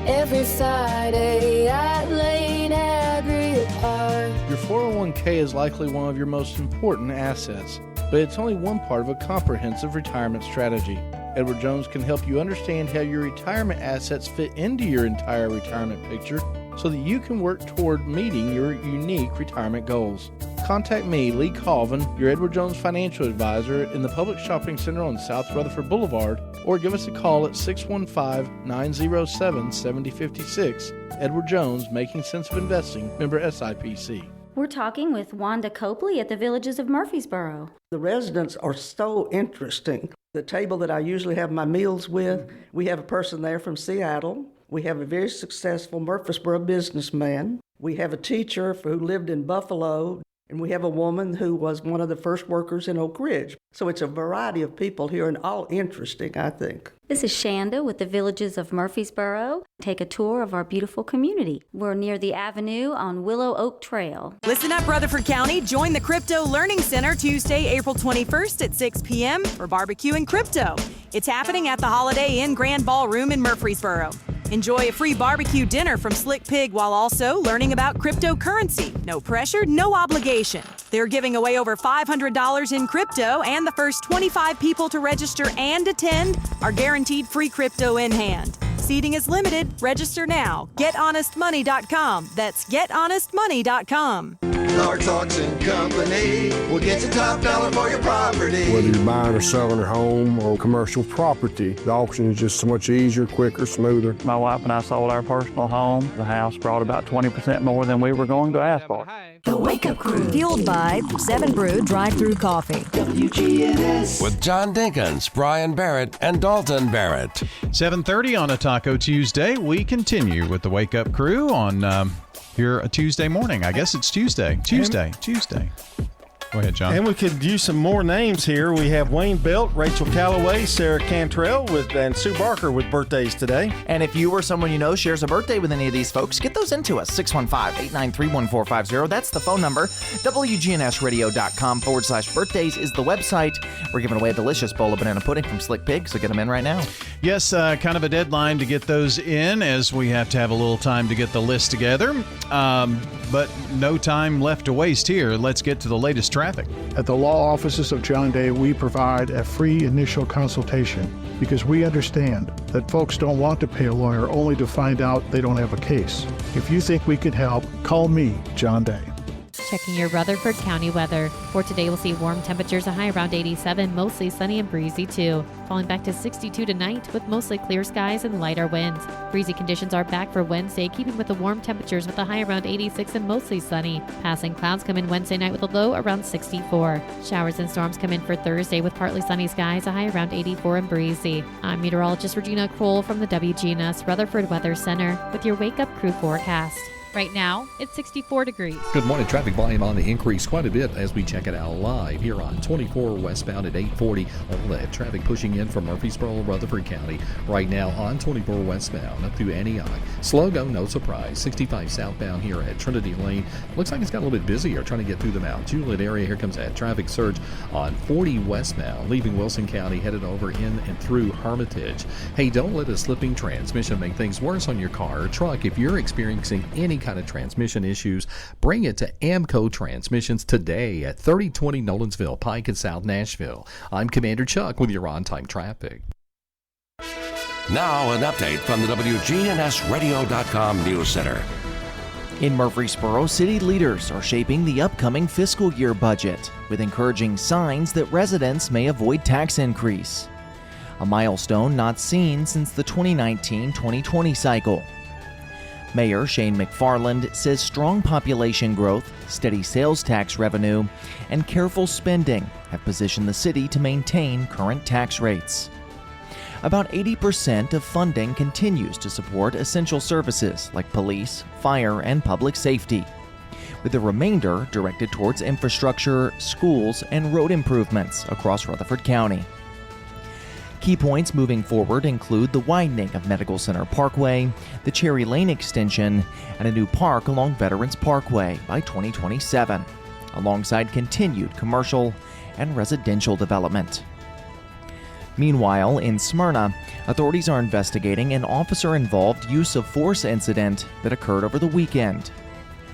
every Friday at Lane Agri Park. Your 401k is likely one of your most important assets, but it's only one part of a comprehensive retirement strategy. Edward Jones can help you understand how your retirement assets fit into your entire retirement picture so that you can work toward meeting your unique retirement goals. Contact me, Lee Colvin, your Edward Jones financial advisor in the Public Shopping Center on South Rutherford Boulevard, or give us a call at 615-907-7056. Edward Jones, Making Sense of Investing, member SIPC. We're talking with Wanda Copley at the Villages of Murfreesboro. The residents are so interesting. The table that I usually have my meals with, we have a person there from Seattle. We have a very successful Murfreesboro businessman. We have a teacher who lived in Buffalo. And we have a woman who was one of the first workers in Oak Ridge. So it's a variety of people here and all interesting, I think. This is Shanda with the Villages of Murfreesboro. Take a tour of our beautiful community. We're near the Avenue on Willow Oak Trail. Listen up, Rutherford County. Join the Crypto Learning Center Tuesday, April 21st at 6 p.m. for barbecue and crypto. It's happening at the Holiday Inn Grand Ballroom in Murfreesboro. Enjoy a free barbecue dinner from Slick Pig while also learning about cryptocurrency. No pressure, no obligation. They're giving away over $500 in crypto, and the first 25 people to register and attend are guaranteed free crypto in hand. Seating is limited. Register now. GetHonestMoney.com. That's GetHonestMoney.com. Clark's Auction Company will get you top dollar for your property. Whether you're buying or selling a home or commercial property, the auction is just so much easier, quicker, smoother. My wife and I sold our personal home. The house brought about 20% more than we were going to ask for. The Wake Up Crew. Fueled by 7 Brew Drive-Thru Coffee. WGNS. With John Dinkins, Brian Barrett, and Dalton Barrett. 7:30 on a Taco Tuesday. We continue with the Wake Up Crew on here a Tuesday morning. I guess it's Tuesday. Tuesday. Go ahead, John. And we could use some more names here. We have Wayne Belt, Rachel Calloway, Sarah Cantrell, and Sue Barker with birthdays today. And if you or someone you know shares a birthday with any of these folks, get those into us. 615-893-1450. That's the phone number. WGNSradio.com/birthdays is the website. We're giving away a delicious bowl of banana pudding from Slick Pig, so get them in right now. Yes, kind of a deadline to get those in, as we have to have a little time to get the list together. But no time left to waste here. Let's get to the latest traffic. At the law offices of John Day, we provide a free initial consultation because we understand that folks don't want to pay a lawyer only to find out they don't have a case. If you think we can help, call me, John Day. Checking your Rutherford County weather. For today, we'll see warm temperatures, a high around 87, mostly sunny and breezy too. Falling back to 62 tonight with mostly clear skies and lighter winds. Breezy conditions are back for Wednesday, keeping with the warm temperatures with a high around 86 and mostly sunny. Passing clouds come in Wednesday night with a low around 64. Showers and storms come in for Thursday with partly sunny skies, a high around 84 and breezy. I'm meteorologist Regina Kroll from the WGNS Rutherford Weather Center with your Wake Up Crew forecast. Right now, it's 64 degrees. Good morning. Traffic volume on the increase quite a bit as we check it out live here on 24 westbound at 840. All that traffic pushing in from Murfreesboro, Rutherford County. Right now on 24 westbound up through Antioch. Slow go, no surprise. 65 southbound here at Trinity Lane. Looks like it's got a little bit busier trying to get through the Mount Juliet area. Here comes that traffic surge on 40 westbound, leaving Wilson County, headed over in and through Hermitage. Hey, don't let a slipping transmission make things worse on your car or truck. If you're experiencing any kind of transmission issues, bring it to Amco Transmissions today at 3020 Nolensville Pike in South Nashville. I'm Commander Chuck with your on-time traffic. Now an update from the WGNSradio.com News Center. In Murfreesboro, city leaders are shaping the upcoming fiscal year budget with encouraging signs that residents may avoid tax increase. A milestone not seen since the 2019-2020 cycle. Mayor Shane McFarland says strong population growth, steady sales tax revenue, and careful spending have positioned the city to maintain current tax rates. About 80% of funding continues to support essential services like police, fire, and public safety, with the remainder directed towards infrastructure, schools, and road improvements across Rutherford County. Key points moving forward include the widening of Medical Center Parkway, the Cherry Lane extension, and a new park along Veterans Parkway by 2027, alongside continued commercial and residential development. Meanwhile, in Smyrna, authorities are investigating an officer-involved use of force incident that occurred over the weekend.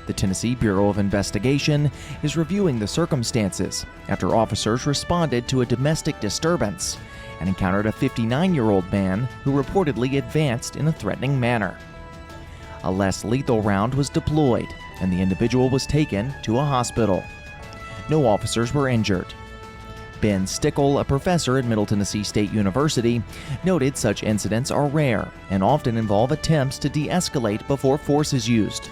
The Tennessee Bureau of Investigation is reviewing the circumstances after officers responded to a domestic disturbance and encountered a 59-year-old man who reportedly advanced in a threatening manner. A less lethal round was deployed, and the individual was taken to a hospital. No officers were injured. Ben Stickle, a professor at Middle Tennessee State University, noted such incidents are rare and often involve attempts to de-escalate before force is used.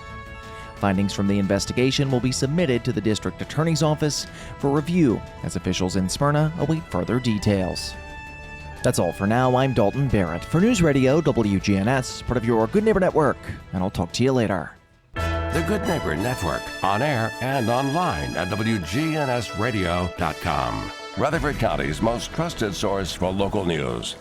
Findings from the investigation will be submitted to the district attorney's office for review as officials in Smyrna await further details. That's all for now. I'm Dalton Barrett for News Radio WGNS, part of your Good Neighbor Network, and I'll talk to you later. The Good Neighbor Network, on air and online at WGNSradio.com. Rutherford County's most trusted source for local news.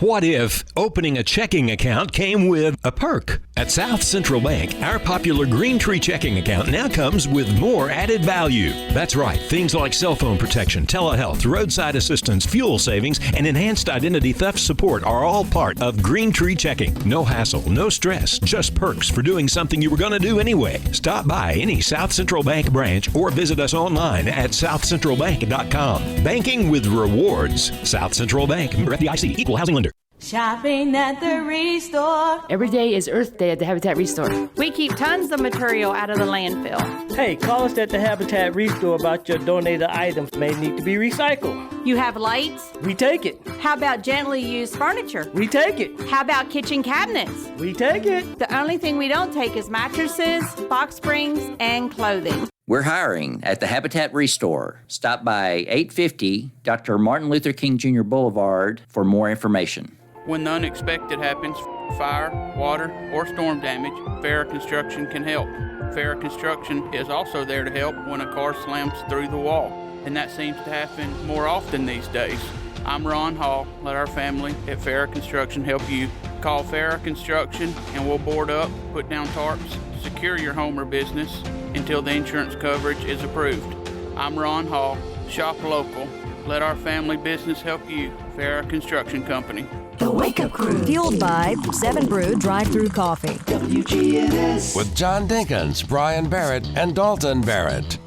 What if opening a checking account came with a perk? At South Central Bank, our popular Green Tree checking account now comes with more added value. That's right, things like cell phone protection, telehealth, roadside assistance, fuel savings, and enhanced identity theft support are all part of Green Tree checking. No hassle, no stress, just perks for doing something you were going to do anyway. Stop by any South Central Bank branch or visit us online at southcentralbank.com. Banking with rewards. South Central Bank, member FDIC, equal housing lender. Shopping at the Restore. Every day is Earth Day at the Habitat Restore. We keep tons of material out of the landfill. Hey, call us at the Habitat Restore about your donated items may need to be recycled. You have lights? We take it. How about gently used furniture? We take it. How about kitchen cabinets? We take it. The only thing we don't take is mattresses, box springs, and clothing. We're hiring at the Habitat Restore. Stop by 850 Dr. Martin Luther King Jr. Boulevard for more information. When the unexpected happens, fire, water, or storm damage, Farrah Construction can help. Farrah Construction is also there to help when a car slams through the wall, and that seems to happen more often these days. I'm Ron Hall. Let our family at Farrah Construction help you. Call Farrah Construction and we'll board up, put down tarps, secure your home or business until the insurance coverage is approved. I'm Ron Hall. Shop local. Let our family business help you. Farrah Construction Company. The Wake Up Crew. Fueled by 7 Brew Drive-Thru Coffee. WGNS. With John Dinkins, Brian Barrett, and Dalton Barrett.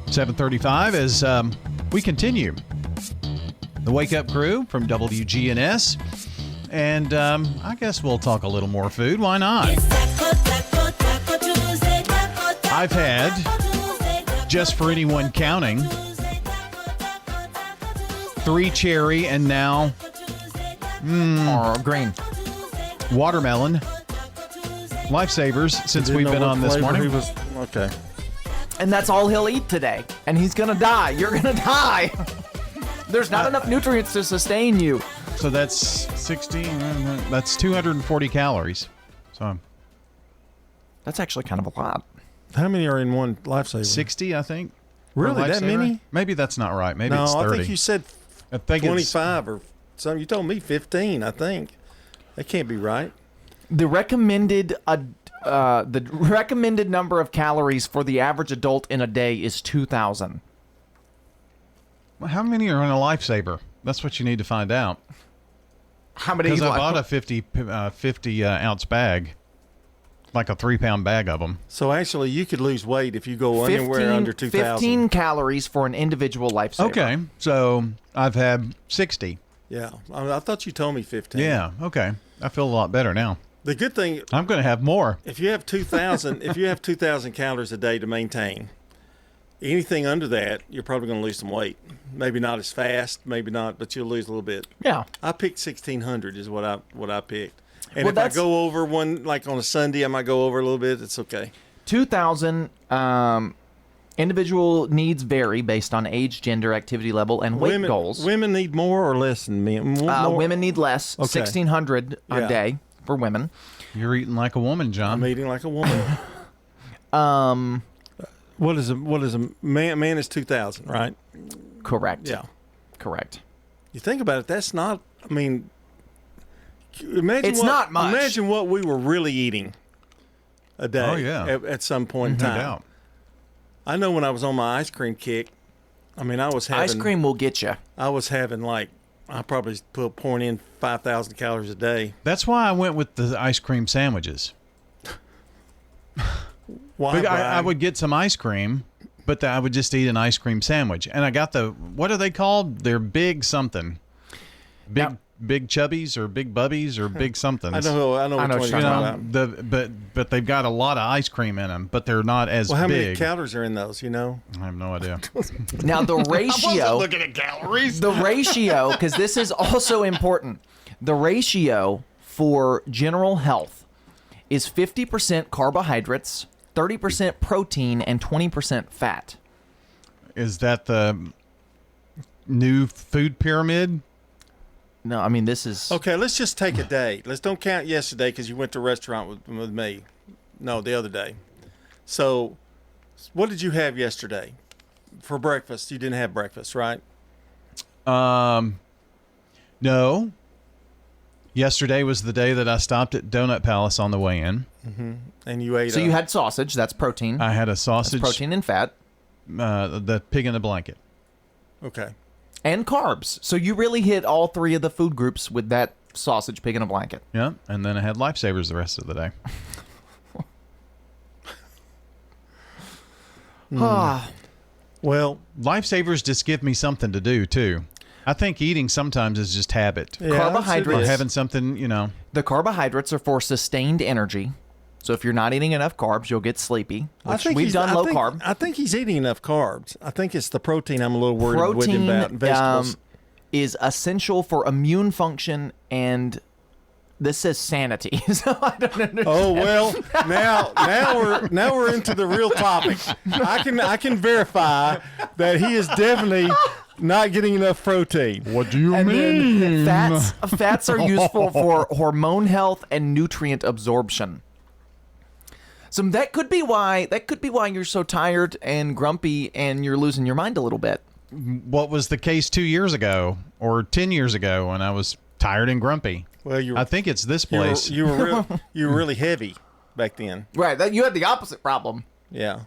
7:35 as we continue. The Wake Up Crew from WGNS. And I guess we'll talk a little more food. Why not? I've had, just for anyone counting, 3 cherry and now green watermelon lifesavers since we've been on this morning. Okay. And that's all he'll eat today. And he's going to die. You're going to die. There's not enough nutrients to sustain you. So that's 16, that's 240 calories. So that's actually kind of a lot. How many are in one lifesaver? 60, I think. Really, that many? Maybe that's not right. Maybe no, it's 30. I think you said 25 or something. You told me 15, I think. That can't be right. The recommended number of calories for the average adult in a day is 2,000. Well, how many are in a lifesaver? That's what you need to find out. How many? Because I bought a 50 ounce bag, like a 3-pound bag of them. So actually, you could lose weight if you go anywhere under 2,000. 15 calories for an individual lifesaver. Okay, so I've had 60. Yeah, I thought you told me 15. Yeah, okay. I feel a lot better now. The good thing, I'm going to have more. If you have 2,000, if you have 2,000 calories a day to maintain, anything under that, you're probably going to lose some weight. Maybe not as fast, maybe not, but you'll lose a little bit. Yeah. I picked 1,600 is what I picked. And if I go over one, like on a Sunday, I might go over a little bit. It's okay. 2,000 individual needs vary based on age, gender, activity level, and weight goals. Women need more or less than men? Women need less. Okay. 1,600 a day for women. You're eating like a woman, John. I'm eating like a woman. What is a man? Man is 2,000, right? Correct. Yeah. Correct. You think about it. That's not. I mean, imagine it's not much. Imagine what we were really eating a day. Oh yeah. At some point in time. No doubt. I know when I was on my ice cream kick. I mean, I was having ice cream will get you. I was having I probably pouring in 5,000 calories a day. That's why I went with the ice cream sandwiches. Why? I would get some ice cream, but I would just eat an ice cream sandwich. And I got what are they called? They're big something. Big chubbies or big bubbies or big something. I know what you're talking about. But they've got a lot of ice cream in them, but they're not as big. How many calories are in those, you know? I have no idea. Now the ratio. I wasn't looking at calories. The ratio, because this is also important. The ratio for general health is 50% carbohydrates, 30% protein, and 20% fat. Is that the new food pyramid? No, I mean, this is... Okay, let's just take a day. Let's don't count yesterday because you went to a restaurant with me. No, the other day. So, what did you have yesterday for breakfast? You didn't have breakfast, right? No. Yesterday was the day that I stopped at Donut Palace on the way in. Mm-hmm. And you ate. So you had sausage. That's protein. I had a sausage. That's protein and fat. The pig in the blanket. Okay. And carbs. So you really hit all three of the food groups with that sausage, pig in a blanket. Yeah, and then I had Lifesavers the rest of the day. Well, Lifesavers just give me something to do too. I think eating sometimes is just habit. Yeah, Carbohydrates. Or having something, The carbohydrates are for sustained energy. So if you're not eating enough carbs, you'll get sleepy. We've done low carb. I think he's eating enough carbs. I think it's the protein I'm a little worried with him about. Vegetables. Is essential for immune function, and this says sanity. So I don't understand. Oh well, now we're into the real topic. I can verify that he is definitely not getting enough protein. What do you mean? Fats are useful for hormone health and nutrient absorption. So that could be why you're so tired and grumpy and you're losing your mind a little bit. What was the case 2 years ago or 10 years ago when I was tired and grumpy? Well, I think it's this place. You were really heavy back then. Right. You had the opposite problem. Yeah.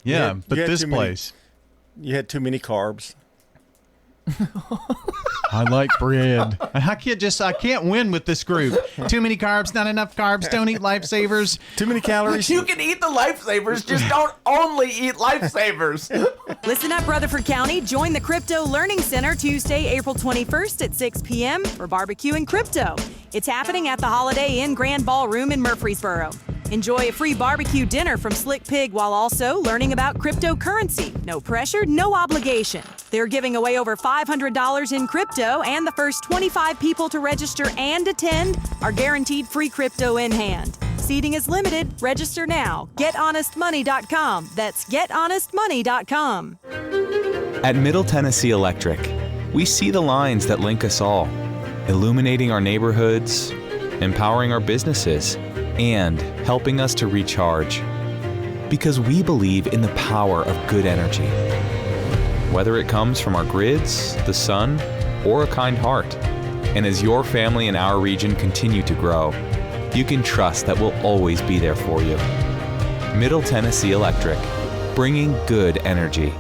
Yeah, but this place. You had too many carbs. I like bread. I can't win with this group. Too many carbs, not enough carbs. Don't eat Lifesavers. Too many calories. You can eat the Lifesavers, just don't only eat Lifesavers. Listen up, Rutherford County. Join the Crypto Learning Center Tuesday, April 21st at 6 p.m. for barbecue and crypto. It's happening at the Holiday Inn Grand Ballroom in Murfreesboro. Enjoy a free barbecue dinner from Slick Pig while also learning about cryptocurrency. No pressure, no obligation. They're giving away over $500 in crypto, and the first 25 people to register and attend are guaranteed free crypto in hand. Seating is limited. Register now. GetHonestMoney.com. That's GetHonestMoney.com. At Middle Tennessee Electric, we see the lines that link us all, illuminating our neighborhoods, empowering our businesses, and helping us to recharge. Because we believe in the power of good energy. Whether it comes from our grids, the sun, or a kind heart. And as your family and our region continue to grow, you can trust that we'll always be there for you. Middle Tennessee Electric, bringing good energy.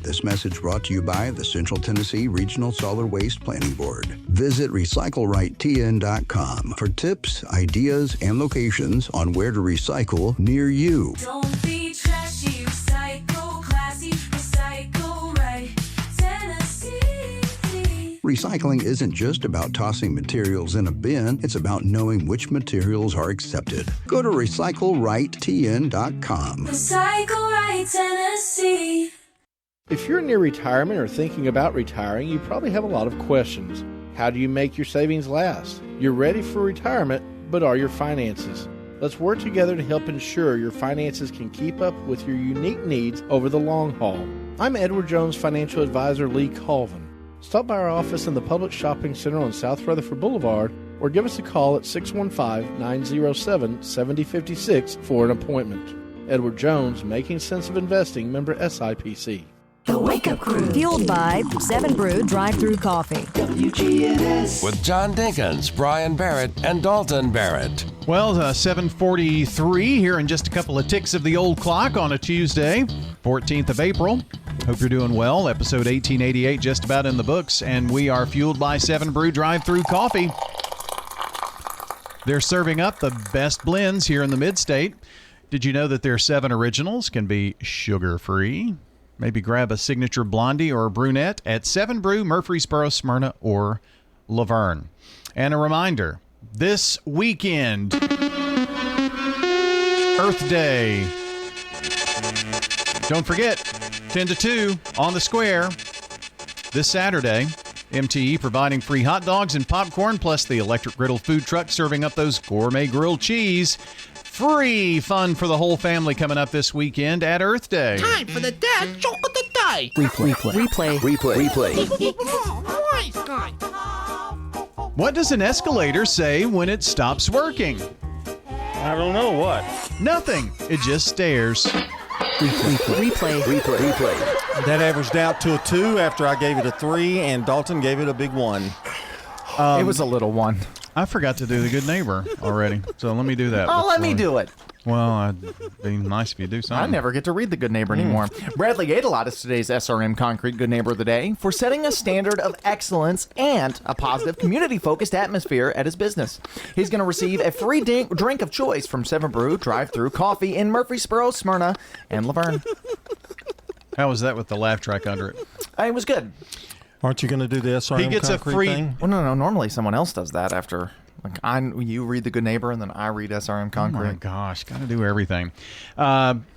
This message brought to you by the Central Tennessee Regional Solid Waste Planning Board. Visit RecycleRightTN.com for tips, ideas, and locations on where to recycle near you. Don't be trashy, recycle classy, recycle right, Tennessee. Recycling isn't just about tossing materials in a bin, it's about knowing which materials are accepted. Go to RecycleRightTN.com. Recycle right, Tennessee. If you're near retirement or thinking about retiring, you probably have a lot of questions. How do you make your savings last? You're ready for retirement, but are your finances? Let's work together to help ensure your finances can keep up with your unique needs over the long haul. I'm Edward Jones financial advisor Lee Colvin. Stop by our office in the Public Shopping Center on South Rutherford Boulevard or give us a call at 615-907-7056 for an appointment. Edward Jones, Making Sense of Investing, member SIPC. The Wake Up Crew. Fueled by 7 Brew Drive-Thru Coffee. WGNS. With John Dinkins, Brian Barrett, and Dalton Barrett. Well, 7:43 here in just a couple of ticks of the old clock on a Tuesday, 14th of April. Hope you're doing well. Episode 1888 just about in the books, and we are fueled by 7 Brew Drive-Thru Coffee. They're serving up the best blends here in the Mid-State. Did you know that their 7 originals can be sugar-free? Maybe grab a signature blondie or a brunette at 7 Brew, Murfreesboro, Smyrna, or Laverne. And a reminder, this weekend, Earth Day. Don't forget, 10 to 2 on the square. This Saturday, MTE providing free hot dogs and popcorn, plus the electric griddle food truck serving up those gourmet grilled cheese. Free fun for the whole family coming up this weekend at Earth Day. Time for the dad joke of the day. Replay. What does an escalator say when it stops working? I don't know what. Nothing. It just stares. Replay. That averaged out to a 2 after I gave it a 3, and Dalton gave it a big 1. It was a little 1. I forgot to do the good neighbor already, so let me do that. Oh, let me do it. Well, it'd be nice if you do something. I never get to read the Good Neighbor anymore. Bradley Adelot is today's SRM Concrete Good Neighbor of the Day for setting a standard of excellence and a positive community-focused atmosphere at his business. He's going to receive a free drink of choice from 7 Brew Drive-Thru Coffee in Murfreesboro, Smyrna, and Laverne. How was that with the laugh track under it? It was good. Aren't you going to do the SRM He gets Concrete a free thing? Well, no. Normally someone else does that after. Like you read the Good Neighbor, and then I read SRM Concrete. Oh my gosh, got to do everything.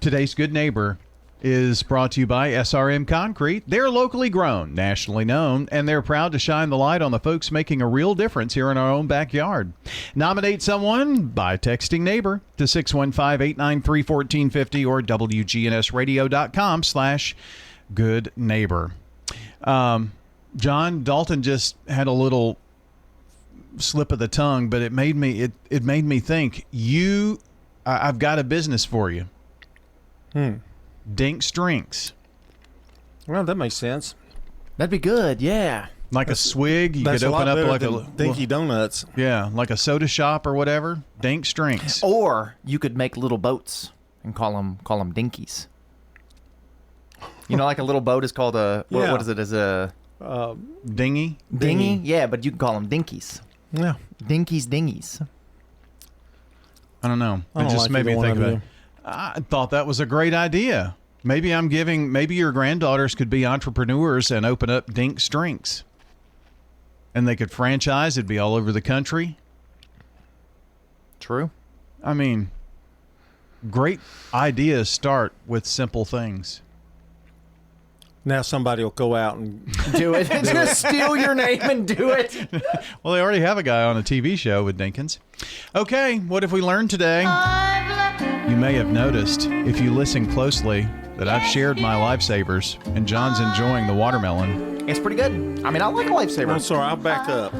Today's Good Neighbor is brought to you by SRM Concrete. They're locally grown, nationally known, and they're proud to shine the light on the folks making a real difference here in our own backyard. Nominate someone by texting neighbor to 615-893-1450 or WGNSradio.com/Good Neighbor. John Dalton just had a little slip of the tongue, but it made me think I've got a business for you. Dink's Drinks. Well, that makes sense. That'd be good, yeah. Like a swig, you could open up like a Dinky Donuts. Yeah, like a soda shop or whatever. Dink's Drinks. Or you could make little boats and call them dinkies. You know, like a little boat is called a what is it? Is a dinghy? Dinghy, yeah, but you can call them dinkies. Yeah, dinghies. I don't know. It just made me think about it. I thought that was a great idea. Maybe your granddaughters could be entrepreneurs and open up Dink's Drinks. And they could franchise. It'd be all over the country. True. I mean, great ideas start with simple things. Now somebody will go out and do it. Just steal your name and do it. Well, they already have a guy on a TV show with Dinkins. Okay, what have we learned today? You may have noticed, if you listen closely, that I've shared my Lifesavers, and John's enjoying the watermelon. It's pretty good. I mean, I like a Lifesaver. I'm sorry, I'll back up.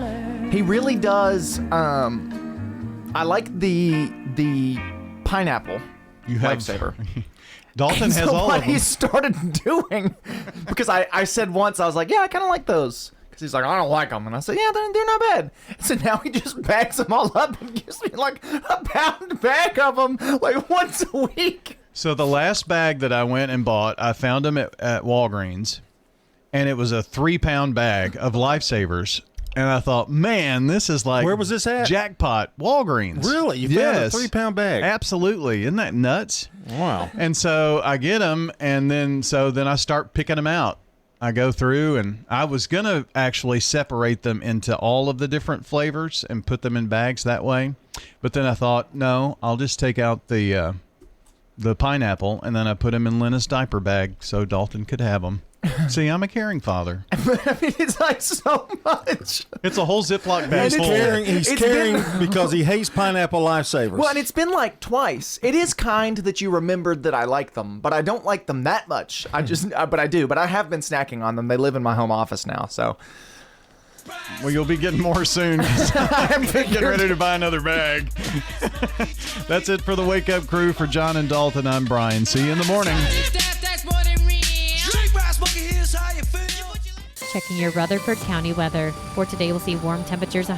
He really does. I like the pineapple Lifesaver. Dalton has all of them. What he started doing, because I said once, I was like, yeah, I kind of like those. Because he's like, I don't like them. And I said, yeah, they're not bad. So now he just bags them all up and gives me like a pound bag of them like once a week. So the last bag that I went and bought, I found them at Walgreens. And it was a 3-pound bag of Lifesavers. And I thought, man, this is like... Where was this at? Jackpot. Walgreens. Really? You found a 3-pound bag? Absolutely. Isn't that nuts? Wow. And so I get them, and then I start picking them out. I go through, and I was going to actually separate them into all of the different flavors and put them in bags that way. But then I thought, no, I'll just take out the pineapple, and then I put them in Lena's diaper bag so Dalton could have them. See, I'm a caring father. I mean, it's like so much. It's a whole Ziploc bag full. He's caring because he hates pineapple Lifesavers. Well, and it's been like twice. It is kind that you remembered that I like them, but I don't like them that much. But I do. But I have been snacking on them. They live in my home office now, so. Well, you'll be getting more soon. I'm getting ready to buy another bag. That's it for the Wake Up Crew. For John and Dalton, I'm Brian. See you in the morning. Checking your Rutherford County weather. For today, we'll see warm temperatures.